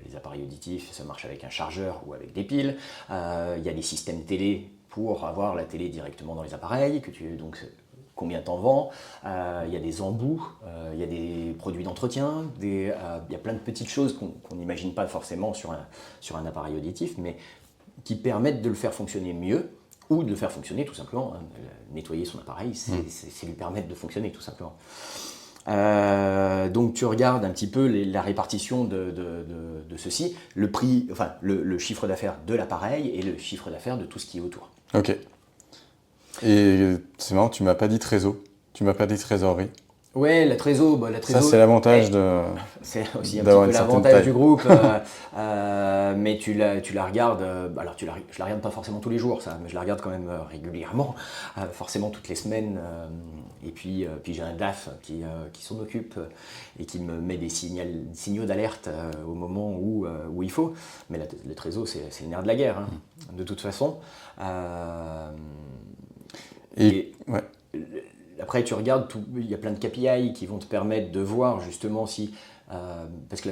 les appareils auditifs, ça marche avec un chargeur ou avec des piles. Il y a des systèmes télé pour avoir la télé directement dans les appareils, combien t'en vends, il y a des embouts, il y a des produits d'entretien, il y a plein de petites choses qu'on n'imagine pas forcément sur un appareil auditif, mais qui permettent de le faire fonctionner mieux, ou de le faire fonctionner tout simplement. Nettoyer son appareil, c'est lui permettre de fonctionner tout simplement. Donc tu regardes un petit peu la répartition de ceci, le prix, enfin le chiffre d'affaires de l'appareil et le chiffre d'affaires de tout ce qui est autour. Ok. Et c'est marrant, tu m'as pas dit trésor, tu m'as pas dit trésorerie. Ouais, la trésor, ça c'est l'avantage c'est aussi un petit peu l'avantage du groupe, mais tu la regardes, alors je la regarde pas forcément tous les jours, ça, mais je la regarde quand même régulièrement, forcément toutes les semaines, et puis j'ai un DAF qui s'en occupe et qui me met des signaux d'alerte au moment où il faut, mais le trésor c'est le nerf de la guerre, hein, de toute façon. Ouais. Après, tu regardes, il y a plein de KPI qui vont te permettre de voir justement si... parce que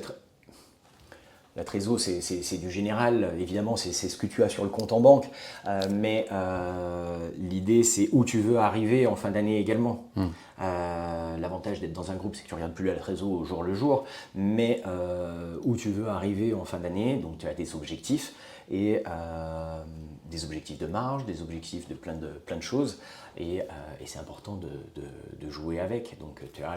la trésor, c'est du général, évidemment, c'est ce que tu as sur le compte en banque, mais l'idée, c'est où tu veux arriver en fin d'année également. L'avantage d'être dans un groupe, c'est que tu ne regardes plus la trésor au jour le jour, mais où tu veux arriver en fin d'année, donc tu as des objectifs, et des objectifs de marge, des objectifs de plein de choses, et c'est important de jouer avec. Donc tu as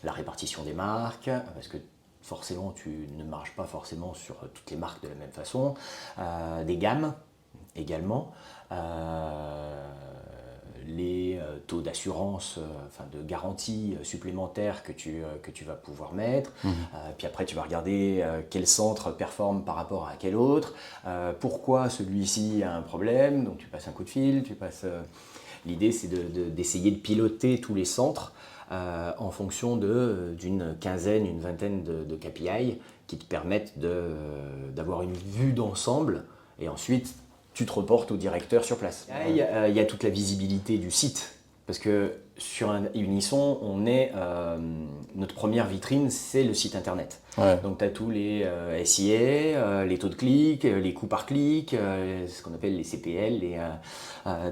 la répartition des marques, parce que forcément tu ne marches pas forcément sur toutes les marques de la même façon, des gammes également, les taux d'assurance, de garantie supplémentaires que tu vas pouvoir mettre. Puis après, tu vas regarder quel centre performe par rapport à quel autre, pourquoi celui-ci a un problème, donc tu passes un coup de fil, L'idée, c'est d'essayer de piloter tous les centres en fonction d'une quinzaine, une vingtaine de KPI qui te permettent d'avoir une vue d'ensemble et ensuite tu te reportes au directeur sur place. Il y a toute la visibilité du site. Parce que sur Unisson, notre première vitrine, c'est le site internet. Ouais. Donc tu as tous les SIA, les taux de clic, les coûts par clic, ce qu'on appelle les CPL,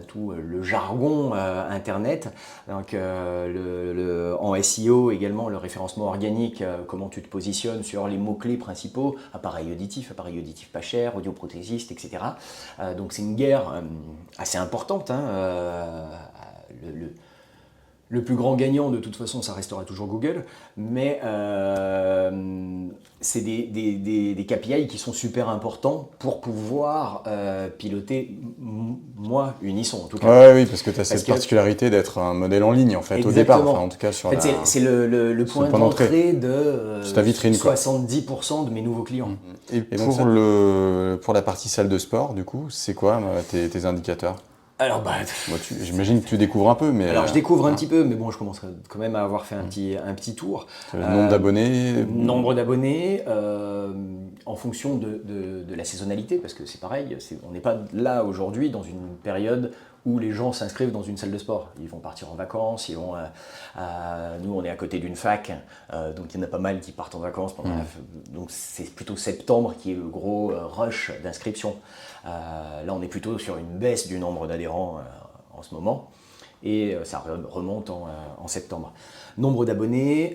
tout le jargon internet. Donc en SEO également, le référencement organique, comment tu te positionnes sur les mots-clés principaux, appareil auditif pas cher, audioprothésiste, etc. Donc c'est une guerre assez importante. Le plus grand gagnant, de toute façon, ça restera toujours Google, mais c'est des KPI qui sont super importants pour pouvoir piloter, moi, Unisson en tout cas. Ouais, oui, parce que tu as cette particularité d'être un modèle en ligne, en fait, Exactement. au départ, enfin, en tout cas sur en fait, c'est le point d'entrée de ta vitrine, 70% de mes nouveaux clients. Et pour la partie salle de sport, du coup, c'est quoi tes indicateurs? Alors, j'imagine que tu découvres un peu, mais... Alors, je découvre un petit peu, mais bon, je commence quand même à avoir fait un petit tour. Nombre d'abonnés? Nombre d'abonnés, en fonction de la saisonnalité, parce que c'est pareil, on n'est pas là aujourd'hui dans une période où les gens s'inscrivent dans une salle de sport. Ils vont partir en vacances, nous on est à côté d'une fac, donc il y en a pas mal qui partent en vacances. Donc c'est plutôt septembre qui est le gros rush d'inscription. Là on est plutôt sur une baisse du nombre d'adhérents en ce moment, et ça remonte en septembre. Nombre d'abonnés,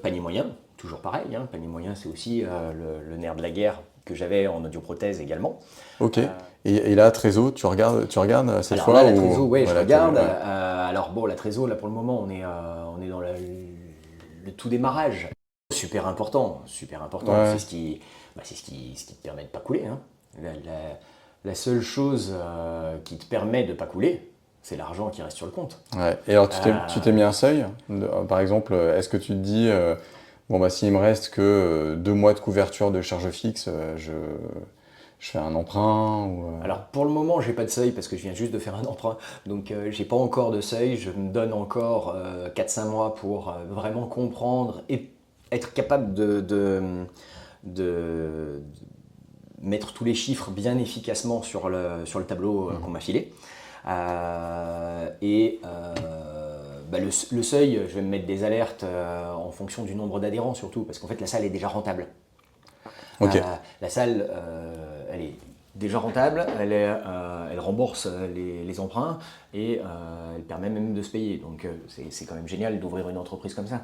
panier moyen, toujours pareil, panier moyen c'est aussi le nerf de la guerre que j'avais en audioprothèse également. Ok. Et là, Trésor, tu regardes cette Alors fois là, la Trésor, oui, je regarde. Ouais. Alors bon, la Trésor, là pour le moment, on est dans le tout démarrage. Super important. Ouais. C'est ce qui te permet de ne pas couler. La seule chose qui te permet de ne pas couler, c'est l'argent qui reste sur le compte. Ouais. Et alors, tu t'es mis un seuil? Par exemple, est-ce que tu te dis, s'il me reste que 2 mois de couverture de charge fixe, je fais un emprunt Alors pour le moment, j'ai pas de seuil parce que je viens juste de faire un emprunt, donc j'ai pas encore de seuil. Je me donne encore 4-5 mois pour vraiment comprendre et être capable de mettre tous les chiffres bien efficacement sur le tableau qu'on m'a filé. Le seuil, je vais me mettre des alertes en fonction du nombre d'adhérents surtout, parce qu'en fait la salle est déjà rentable. Ok. La salle, elle est déjà rentable, elle rembourse les emprunts et elle permet même de se payer. Donc c'est quand même génial d'ouvrir une entreprise comme ça.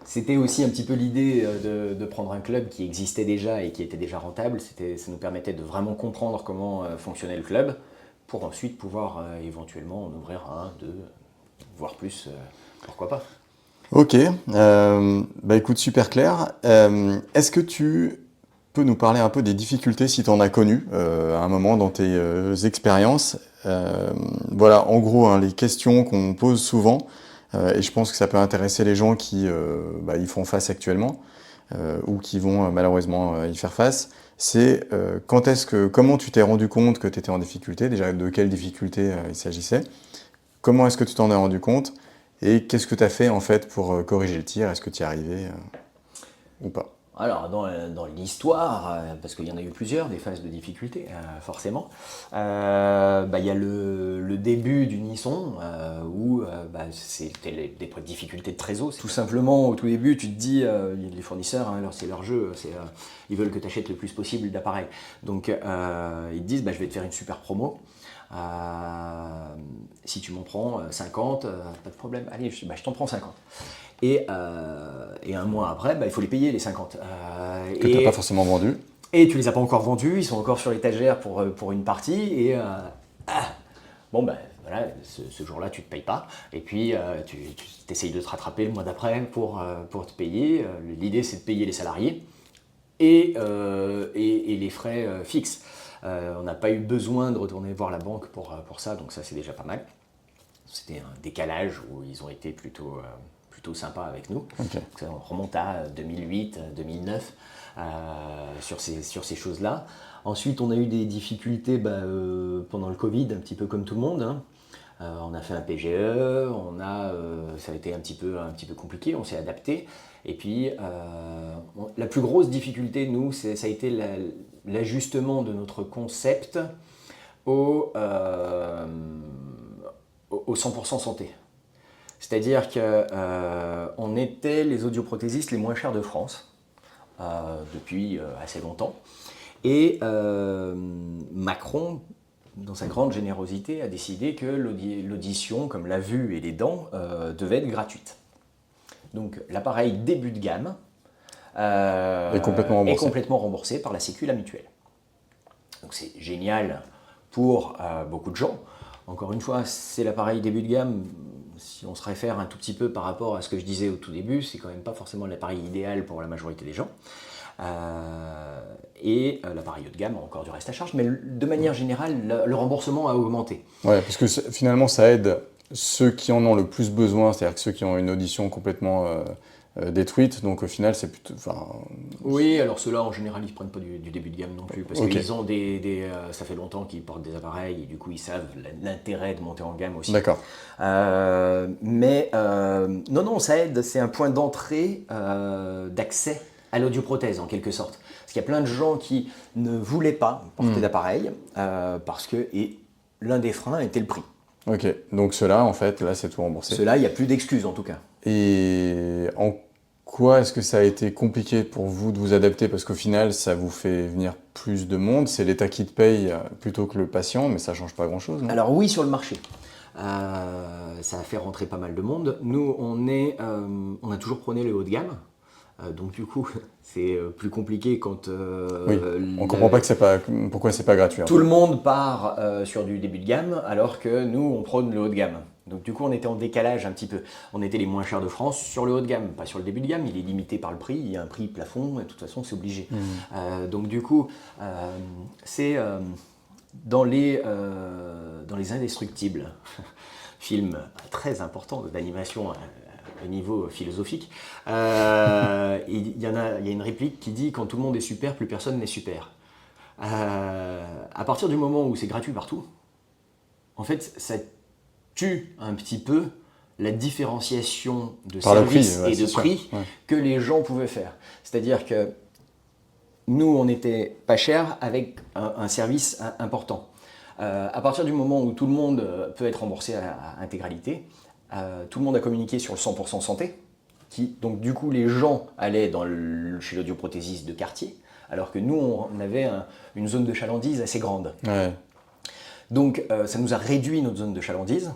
C'était aussi un petit peu l'idée de prendre un club qui existait déjà et qui était déjà rentable. Ça nous permettait de vraiment comprendre comment fonctionnait le club pour ensuite pouvoir éventuellement en ouvrir un, deux, voire plus, pourquoi pas. Ok, écoute, super clair. Est-ce que tu peux nous parler un peu des difficultés, si tu en as connues à un moment dans tes expériences? Voilà, en gros, les questions qu'on pose souvent, et je pense que ça peut intéresser les gens qui y font face actuellement, ou qui vont malheureusement y faire face, c'est comment tu t'es rendu compte que tu étais en difficulté, déjà de quelle difficulté il s'agissait, comment est-ce que tu t'en es rendu compte, et qu'est-ce que tu as fait en fait pour corriger le tir? Est-ce que tu y es arrivé ou pas? Alors dans l'histoire, parce qu'il y en a eu plusieurs, des phases de difficulté, forcément, il y a le début d'Unisson où c'était des difficultés de trésor. Tout simplement, au tout début, tu te dis, les fournisseurs, c'est leur jeu, ils veulent que tu achètes le plus possible d'appareils. Donc ils te disent, je vais te faire une super promo. Si tu m'en prends 50, pas de problème, allez, je t'en prends 50. Et un mois après, il faut les payer les 50. Que tu n'as pas forcément vendu. Et tu les as pas encore vendus, ils sont encore sur l'étagère pour une partie. Et voilà, ce jour-là, tu ne te payes pas. Et puis, tu essayes de te rattraper le mois d'après pour te payer. L'idée, c'est de payer les salariés et les frais fixes. On n'a pas eu besoin de retourner voir la banque pour ça, donc ça, c'est déjà pas mal. C'était un décalage où ils ont été plutôt sympa avec nous. Okay. On remonte à 2008, 2009 sur ces choses-là. Ensuite, on a eu des difficultés pendant le Covid, un petit peu comme tout le monde. On a fait un PGE, ça a été un petit peu compliqué, on s'est adapté. Et puis, la plus grosse difficulté, nous, ça a été l'ajustement de notre concept au 100% santé. C'est-à-dire qu'on était les audioprothésistes les moins chers de France depuis assez longtemps. Et Macron, dans sa grande générosité, a décidé que l'audition, comme la vue et les dents, devait être gratuite. Donc l'appareil début de gamme est complètement remboursé par la Sécu, la mutuelle. Donc c'est génial pour beaucoup de gens. Encore une fois, c'est l'appareil début de gamme. Si on se réfère un tout petit peu par rapport à ce que je disais au tout début, c'est quand même pas forcément l'appareil idéal pour la majorité des gens. L'appareil haut de gamme a encore du reste à charge, mais de manière générale, le remboursement a augmenté. Ouais, parce que finalement, ça aide ceux qui en ont le plus besoin, c'est-à-dire que ceux qui ont une audition complètement détruite, donc au final, c'est plutôt... Oui, alors ceux-là, en général, ils ne prennent pas du début de gamme non plus, parce qu'ils ont ça fait longtemps qu'ils portent des appareils, et du coup, ils savent l'intérêt de monter en gamme aussi. D'accord. Non, ça aide, c'est un point d'entrée, d'accès à l'audioprothèse, en quelque sorte. Parce qu'il y a plein de gens qui ne voulaient pas porter d'appareil, parce que l'un des freins était le prix. Ok, donc ceux-là, en fait, là, c'est tout remboursé. Ceux-là, il n'y a plus d'excuses, en tout cas. Et en quoi est-ce que ça a été compliqué pour vous de vous adapter? Parce qu'au final, ça vous fait venir plus de monde. C'est l'État qui te paye plutôt que le patient, mais ça ne change pas grand-chose, non? Alors oui, sur le marché. Ça a fait rentrer pas mal de monde. Nous, on a toujours prôné le haut de gamme. Donc du coup, c'est plus compliqué quand... oui, on ne comprend pas pourquoi c'est pas gratuit. Tout le monde part sur du début de gamme, alors que nous, on prône le haut de gamme. Donc du coup, on était en décalage un petit peu. On était les moins chers de France sur le haut de gamme, pas sur le début de gamme. Il est limité par le prix, il y a un prix plafond, et de toute façon, c'est obligé. Donc du coup, c'est dans les Indestructibles, film très important d'animation au niveau philosophique, il y a une réplique qui dit « Quand tout le monde est super, plus personne n'est super ». À partir du moment où c'est gratuit partout, en fait, ça tue un petit peu la différenciation de service et de prix que les gens pouvaient faire. C'est-à-dire que nous, on n'était pas cher avec un service important. À partir du moment où tout le monde peut être remboursé à intégralité, tout le monde a communiqué sur le 100% santé, donc du coup les gens allaient chez l'audioprothésiste de quartier, alors que nous on avait une zone de chalandise assez grande. Ouais. Donc ça nous a réduit notre zone de chalandise,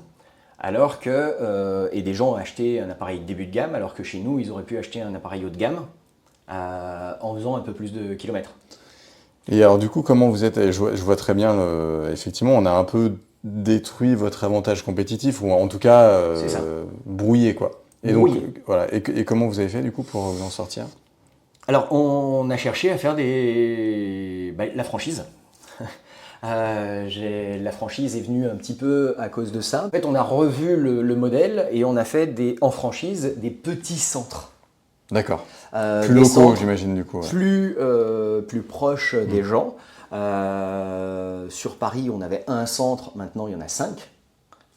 alors que et des gens achetaient un appareil début de gamme, alors que chez nous ils auraient pu acheter un appareil haut de gamme en faisant un peu plus de kilomètres. Et alors du coup, comment vous êtes? Je vois très bien, effectivement, on a un peu détruit votre avantage compétitif, ou en tout cas brouillé, quoi. Et brouillé. Donc, voilà. Et comment vous avez fait du coup pour vous en sortir? Alors on a cherché à faire la franchise. La franchise est venue un petit peu à cause de ça. En fait, on a revu le modèle et on a fait en franchise des petits centres. D'accord. Plus locaux, j'imagine, du coup. Ouais. Plus proches des gens. Sur Paris, on avait un centre, maintenant il y en a 5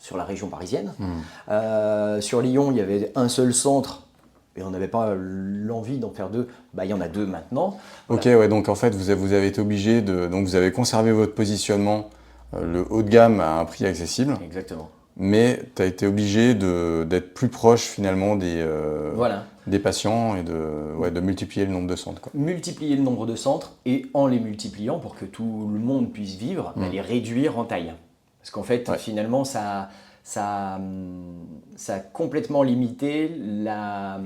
sur la région parisienne. Sur Lyon, il y avait un seul centre et on n'avait pas l'envie d'en faire 2. Il y en a 2 maintenant. Voilà. Ok, ouais, donc en fait, vous avez été obligé donc vous avez conservé votre positionnement, le haut de gamme à un prix accessible. Exactement. Mais tu as été obligé d'être plus proche finalement des patients et de multiplier le nombre de centres, quoi. Multiplier le nombre de centres et en les multipliant pour que tout le monde puisse vivre, les réduire en taille. Parce qu'en fait, finalement, ça a complètement limité la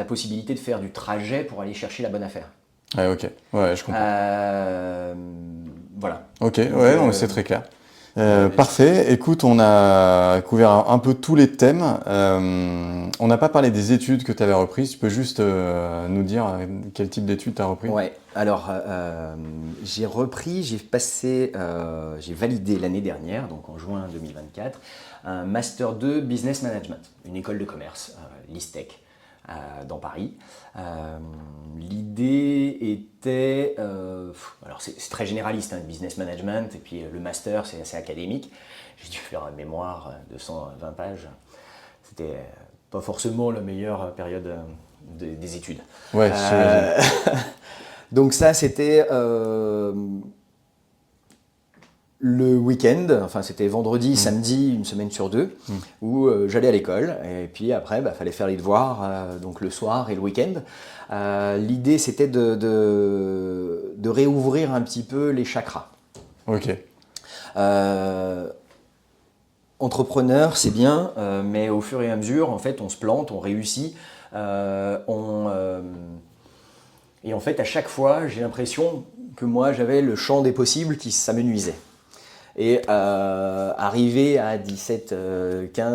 possibilité de faire du trajet pour aller chercher la bonne affaire. Ouais, ok. Ouais, je comprends. Voilà. Ok, ouais, non, c'est très clair. Parfait. Écoute, on a couvert un peu tous les thèmes. On n'a pas parlé des études que tu avais reprises. Tu peux juste nous dire quel type d'études tu as repris? Ouais. Alors, j'ai validé l'année dernière, donc en juin 2024, un Master 2 Business Management, une école de commerce, l'ISTEC, dans Paris. L'idée était, alors c'est très généraliste, business management, et puis le master c'est assez académique. J'ai dû faire un mémoire de 120 pages. C'était pas forcément la meilleure période des études. Ouais, Donc ça, c'était le week-end, enfin c'était vendredi, samedi, une semaine sur deux, où j'allais à l'école. Et puis après, fallait faire les devoirs, donc le soir et le week-end. L'idée, c'était de réouvrir un petit peu les chakras. Ok. Entrepreneur, c'est bien, mais au fur et à mesure, en fait, on se plante, on réussit. Et en fait, à chaque fois, j'ai l'impression que moi, j'avais le champ des possibles qui s'amenuisait. Et arrivé à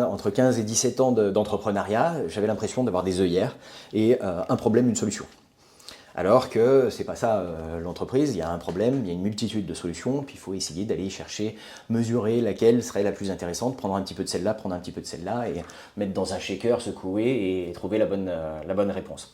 entre 15 et 17 ans d'entrepreneuriat, j'avais l'impression d'avoir des œillères et un problème, une solution. Alors que c'est pas ça l'entreprise, il y a un problème, il y a une multitude de solutions, puis il faut essayer d'aller chercher, mesurer laquelle serait la plus intéressante, prendre un petit peu de celle-là, prendre un petit peu de celle-là, et mettre dans un shaker, secouer et trouver la bonne réponse.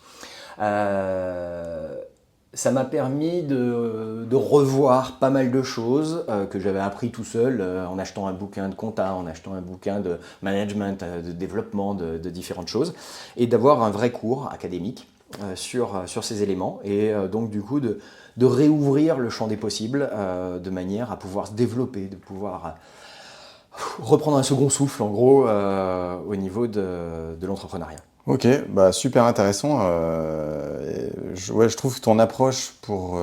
Ça m'a permis de revoir pas mal de choses que j'avais appris tout seul en achetant un bouquin de compta, en achetant un bouquin de management, de développement, de différentes choses, et d'avoir un vrai cours académique sur ces éléments, et donc du coup de réouvrir le champ des possibles de manière à pouvoir se développer, de pouvoir reprendre un second souffle en gros au niveau de l'entrepreneuriat. Ok, super intéressant. Je trouve que ton approche pour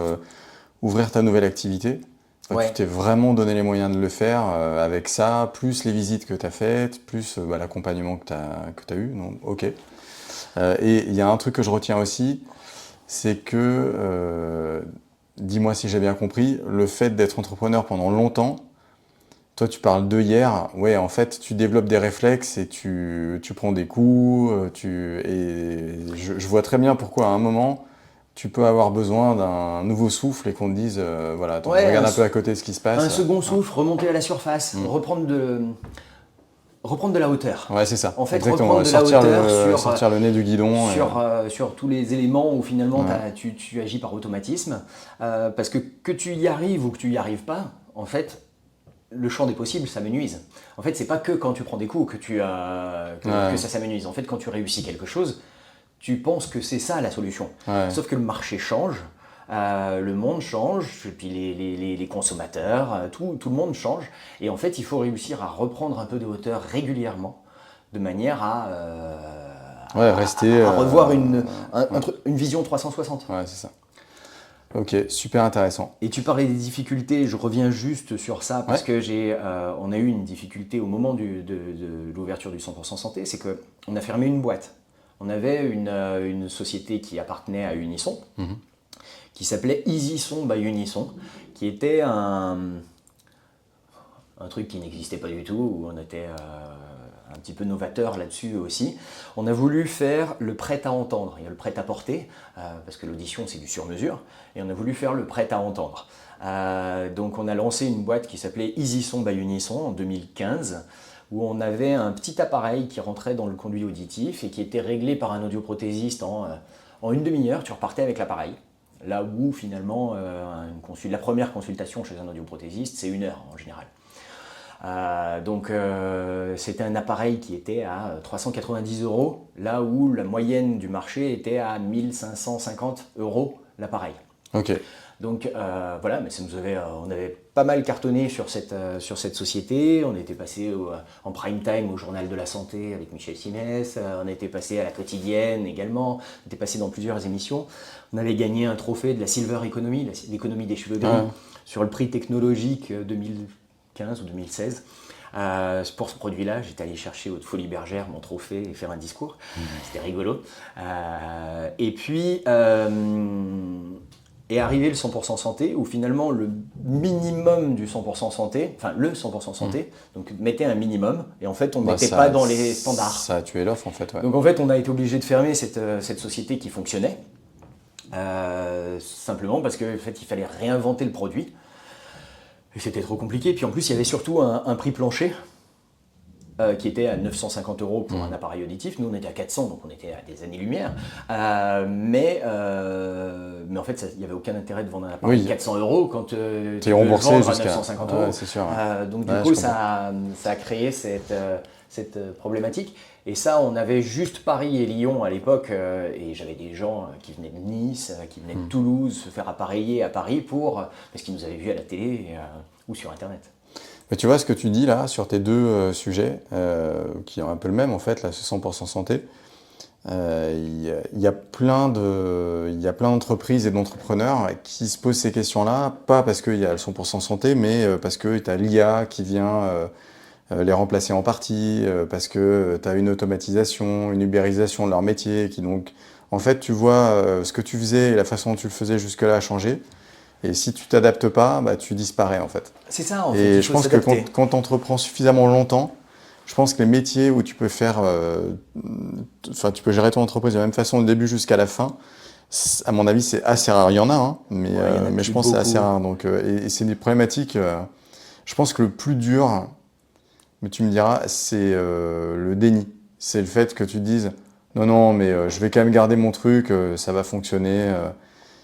ouvrir ta nouvelle activité, Ouais. tu t'es vraiment donné les moyens de le faire avec ça, plus les visites que tu as faites, plus l'accompagnement que tu as eu. Donc, ok. Et il y a un truc que je retiens aussi, c'est que, dis-moi si j'ai bien compris, le fait d'être entrepreneur pendant longtemps, toi tu parles d'œillères, ouais, en fait tu développes des réflexes et tu prends des coups, et je vois très bien pourquoi à un moment tu peux avoir besoin d'un nouveau souffle et qu'on te dise, attends, regarde un peu à côté ce qui se passe. Un second souffle, remonter à la surface, reprendre de la hauteur. Ouais, c'est ça. En fait, exactement. reprendre de la hauteur sortir le nez du guidon. sur tous les éléments où finalement tu agis par automatisme. Parce que tu y arrives ou que tu y arrives pas, en fait, le champ des possibles s'amenuise. En fait, c'est pas que quand tu prends des coups que ça s'amenuise. En fait, quand tu réussis quelque chose, tu penses que c'est ça la solution. Ouais. Sauf que le marché change. Le monde change, et puis les consommateurs, tout le monde change. Et en fait, il faut réussir à reprendre un peu de hauteur régulièrement, de manière à revoir une vision 360. Ouais, c'est ça. Ok, super intéressant. Et tu parlais des difficultés, je reviens juste sur ça, parce que on a eu une difficulté au moment de l'ouverture du 100% santé, c'est qu'on a fermé une boîte. On avait une société qui appartenait à Unisson, qui s'appelait EasySon by Unisson, qui était un truc qui n'existait pas du tout, où on était un petit peu novateur là-dessus aussi. On a voulu faire le prêt-à-entendre. Il y a le prêt-à-porter, parce que l'audition c'est du sur-mesure, et on a voulu faire le prêt-à-entendre. Donc on a lancé une boîte qui s'appelait EasySon by Unisson en 2015, où on avait un petit appareil qui rentrait dans le conduit auditif et qui était réglé par un audioprothésiste en une demi-heure, tu repartais avec l'appareil. Là où finalement, la première consultation chez un audioprothésiste, c'est 1 heure en général. Donc c'était un appareil qui était à 390 €, là où la moyenne du marché était à 1550 € l'appareil. Ok. Donc mais on avait pas mal cartonné sur cette société. On était passé en prime time au Journal de la Santé avec Michel Simès. On était passé à La Quotidienne également. On était passé dans plusieurs émissions. On avait gagné un trophée de la Silver Economy, l'économie des cheveux gris, sur le prix technologique 2015 ou 2016. Pour ce produit-là, j'étais allé chercher au Folies Bergère mon trophée et faire un discours. C'était rigolo. Et puis est arrivé le 100% santé, où finalement le minimum du 100% santé, enfin le 100% santé, donc mettait un minimum, et en fait on n'était pas dans les standards. Ça a tué l'offre en fait. Ouais. Donc en fait on a été obligé de fermer cette société qui fonctionnait, simplement parce qu'en fait il fallait réinventer le produit, et c'était trop compliqué. Puis en plus il y avait surtout un prix plancher qui était à 950 € pour un appareil auditif. Nous, on était à 400, donc on était à des années-lumière. Mais en fait, il n'y avait aucun intérêt de vendre un appareil 400 € quand tu es remboursé vendre à jusqu'à 950 €. Ouais, c'est sûr. Donc du coup, ça a créé cette problématique. Et ça, on avait juste Paris et Lyon à l'époque, et j'avais des gens qui venaient de Nice, qui venaient de Toulouse, se faire appareiller à Paris parce qu'ils nous avaient vus à la télé ou sur Internet. Mais tu vois ce que tu dis là sur tes deux sujets, qui ont un peu le même en fait, là, ce 100% santé. Il y a plein d'entreprises et d'entrepreneurs qui se posent ces questions-là, pas parce qu'il y a le 100% santé, mais parce que tu as l'IA qui vient les remplacer en partie, parce que tu as une automatisation, une ubérisation de leur métier, qui donc, en fait, tu vois ce que tu faisais et la façon dont tu le faisais jusque-là a changé. Et si tu t'adaptes pas, bah, tu disparais en fait. C'est ça en fait. Et je pense que quand tu entreprends suffisamment longtemps, je pense que les métiers où tu peux faire, tu peux gérer ton entreprise de la même façon du début jusqu'à la fin, à mon avis, c'est assez rare. Il y en a, hein, mais je pense que c'est assez rare. Donc, et c'est des problématiques. Je pense que le plus dur, mais tu me diras, c'est le déni. C'est le fait que tu dises non, mais je vais quand même garder mon truc, ça va fonctionner.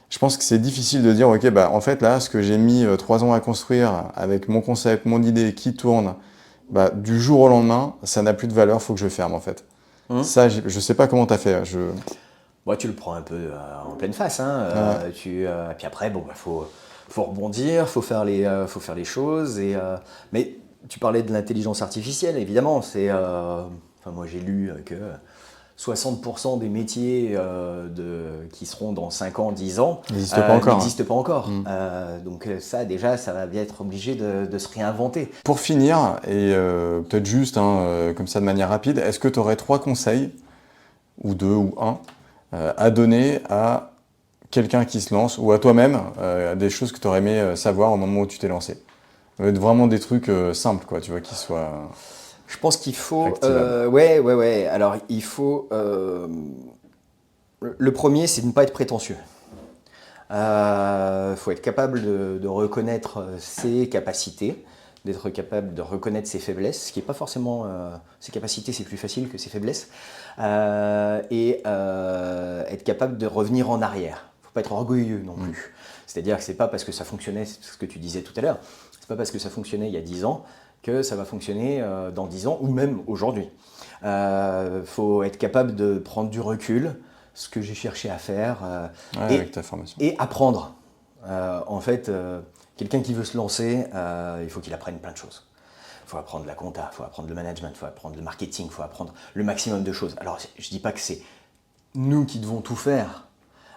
Je pense que c'est difficile de dire, ok, bah en fait là, ce que j'ai mis 3 ans à construire avec mon concept, mon idée qui tourne, bah du jour au lendemain, ça n'a plus de valeur, faut que je ferme en fait. Ça, je sais pas comment t'as fait. Moi, tu le prends un peu en pleine face, hein. Puis après, bon, faut rebondir, faut faire les choses. Mais tu parlais de l'intelligence artificielle, évidemment. Moi, j'ai lu que 60% des métiers qui seront dans 5 ans, 10 ans n'existent pas encore. N'existent pas encore. Donc ça, déjà, ça va être obligé de se réinventer. Pour finir, et peut-être juste comme ça de manière rapide, est-ce que tu aurais 3 conseils, ou 2 ou 1, à donner à quelqu'un qui se lance, ou à toi-même, des choses que tu aurais aimé savoir au moment où tu t'es lancé? Vraiment des trucs simples, quoi, tu vois, qui soient... Je pense qu'il faut... ouais. Alors, il faut... le premier, c'est de ne pas être prétentieux. Il faut être capable de reconnaître ses capacités, d'être capable de reconnaître ses faiblesses, ce qui n'est pas forcément... ses capacités, c'est plus facile que ses faiblesses. Et être capable de revenir en arrière. Il ne faut pas être orgueilleux non plus. C'est-à-dire que ce n'est pas parce que ça fonctionnait, c'est ce que tu disais tout à l'heure, c'est pas parce que ça fonctionnait il y a 10 ans que ça va fonctionner dans 10 ans ou même aujourd'hui. Faut être capable de prendre du recul, ce que j'ai cherché à faire, avec ta formation. Et apprendre. En fait, quelqu'un qui veut se lancer, il faut qu'il apprenne plein de choses. Il faut apprendre la compta, il faut apprendre le management, il faut apprendre le marketing, il faut apprendre le maximum de choses. Alors, je ne dis pas que c'est nous qui devons tout faire,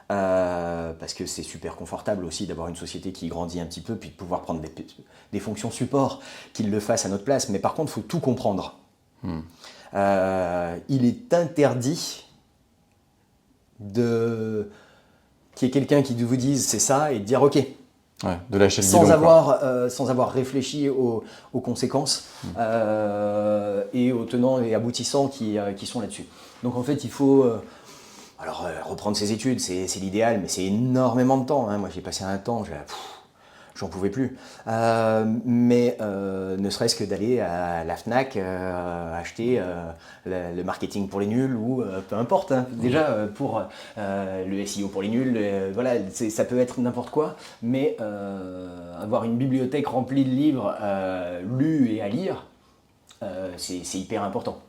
parce que c'est super confortable aussi d'avoir une société qui grandit un petit peu, puis de pouvoir prendre des fonctions support, qu'ils le fassent à notre place. Mais par contre, il faut tout comprendre. Il est interdit qu'il y ait quelqu'un qui vous dise c'est ça et de dire ok. De lâcher le guidon, sans avoir réfléchi aux conséquences et aux tenants et aboutissants qui sont là-dessus. Donc en fait, il faut... Alors, reprendre ses études, c'est l'idéal, mais c'est énormément de temps. Moi, j'ai passé un temps, j'en pouvais plus. Mais ne serait-ce que d'aller à la Fnac acheter le marketing pour les nuls ou peu importe. Déjà, pour le SEO pour les nuls, voilà, ça peut être n'importe quoi. Mais avoir une bibliothèque remplie de livres lus et à lire, c'est hyper important.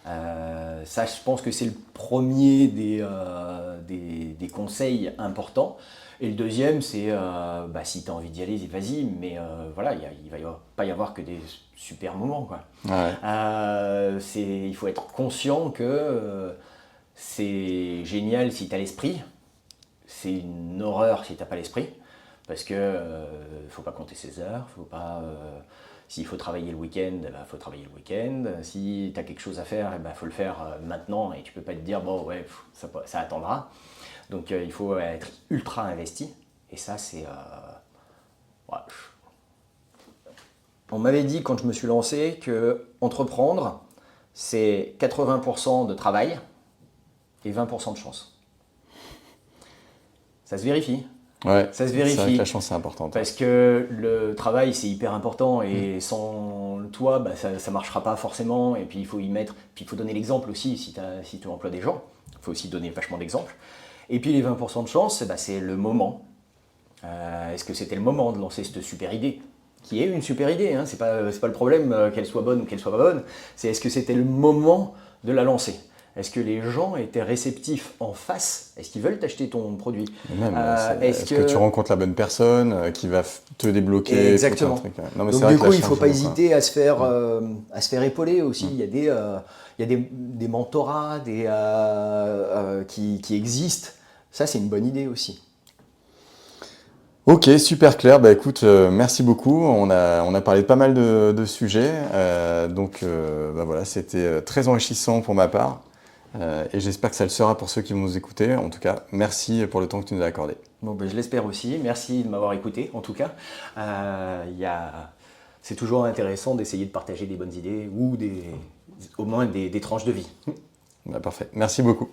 Ça, je pense que c'est le premier des conseils importants. Et le deuxième, c'est si tu as envie d'y aller, vas-y, mais voilà, il va pas y avoir que des super moments, quoi. Il faut être conscient que c'est génial si tu as l'esprit, c'est une horreur si tu n'as pas l'esprit, parce que faut pas compter ses heures, faut pas... S'il faut travailler le week-end, il faut travailler le week-end. Si tu as quelque chose à faire, il faut le faire maintenant et tu peux pas te dire bon ouais, ça attendra. Donc il faut être ultra investi. Et ça c'est... On m'avait dit quand je me suis lancé que entreprendre, c'est 80% de travail et 20% de chance. Ça se vérifie. Ouais, Ça se c'est vrai vérifie. que la chance, c'est important. Parce que le travail, c'est hyper important et sans toi, bah, ça ne marchera pas forcément. Et puis, il faut y mettre. Puis, il faut donner l'exemple aussi si tu emploies des gens. Il faut aussi donner vachement d'exemples. Et puis, les 20% de chance, bah, c'est le moment. Est-ce que c'était le moment de lancer cette super idée qui est une super idée, hein, c'est pas le problème qu'elle soit bonne ou qu'elle soit pas bonne. C'est est-ce que c'était le moment de la lancer. Est-ce que les gens étaient réceptifs en face? Est-ce qu'ils veulent t'acheter ton produit? Et même, est-ce que tu rencontres la bonne personne qui va te débloquer? Exactement. Tout un truc, ouais. Non, mais Donc c'est vrai du que coup, la il ne faut chance pas joue, hésiter à se faire épauler aussi. Il y a des mentorats qui existent. Ça, c'est une bonne idée aussi. Ok, super clair. Bah écoute, merci beaucoup. On a parlé de pas mal de sujets. Bah voilà, c'était très enrichissant pour ma part. Et j'espère que ça le sera pour ceux qui vont nous écouter. En tout cas, merci pour le temps que tu nous as accordé. Bon, ben, je l'espère aussi. Merci de m'avoir écouté, en tout cas. C'est toujours intéressant d'essayer de partager des bonnes idées ou au moins des tranches de vie. Bah, parfait. Merci beaucoup.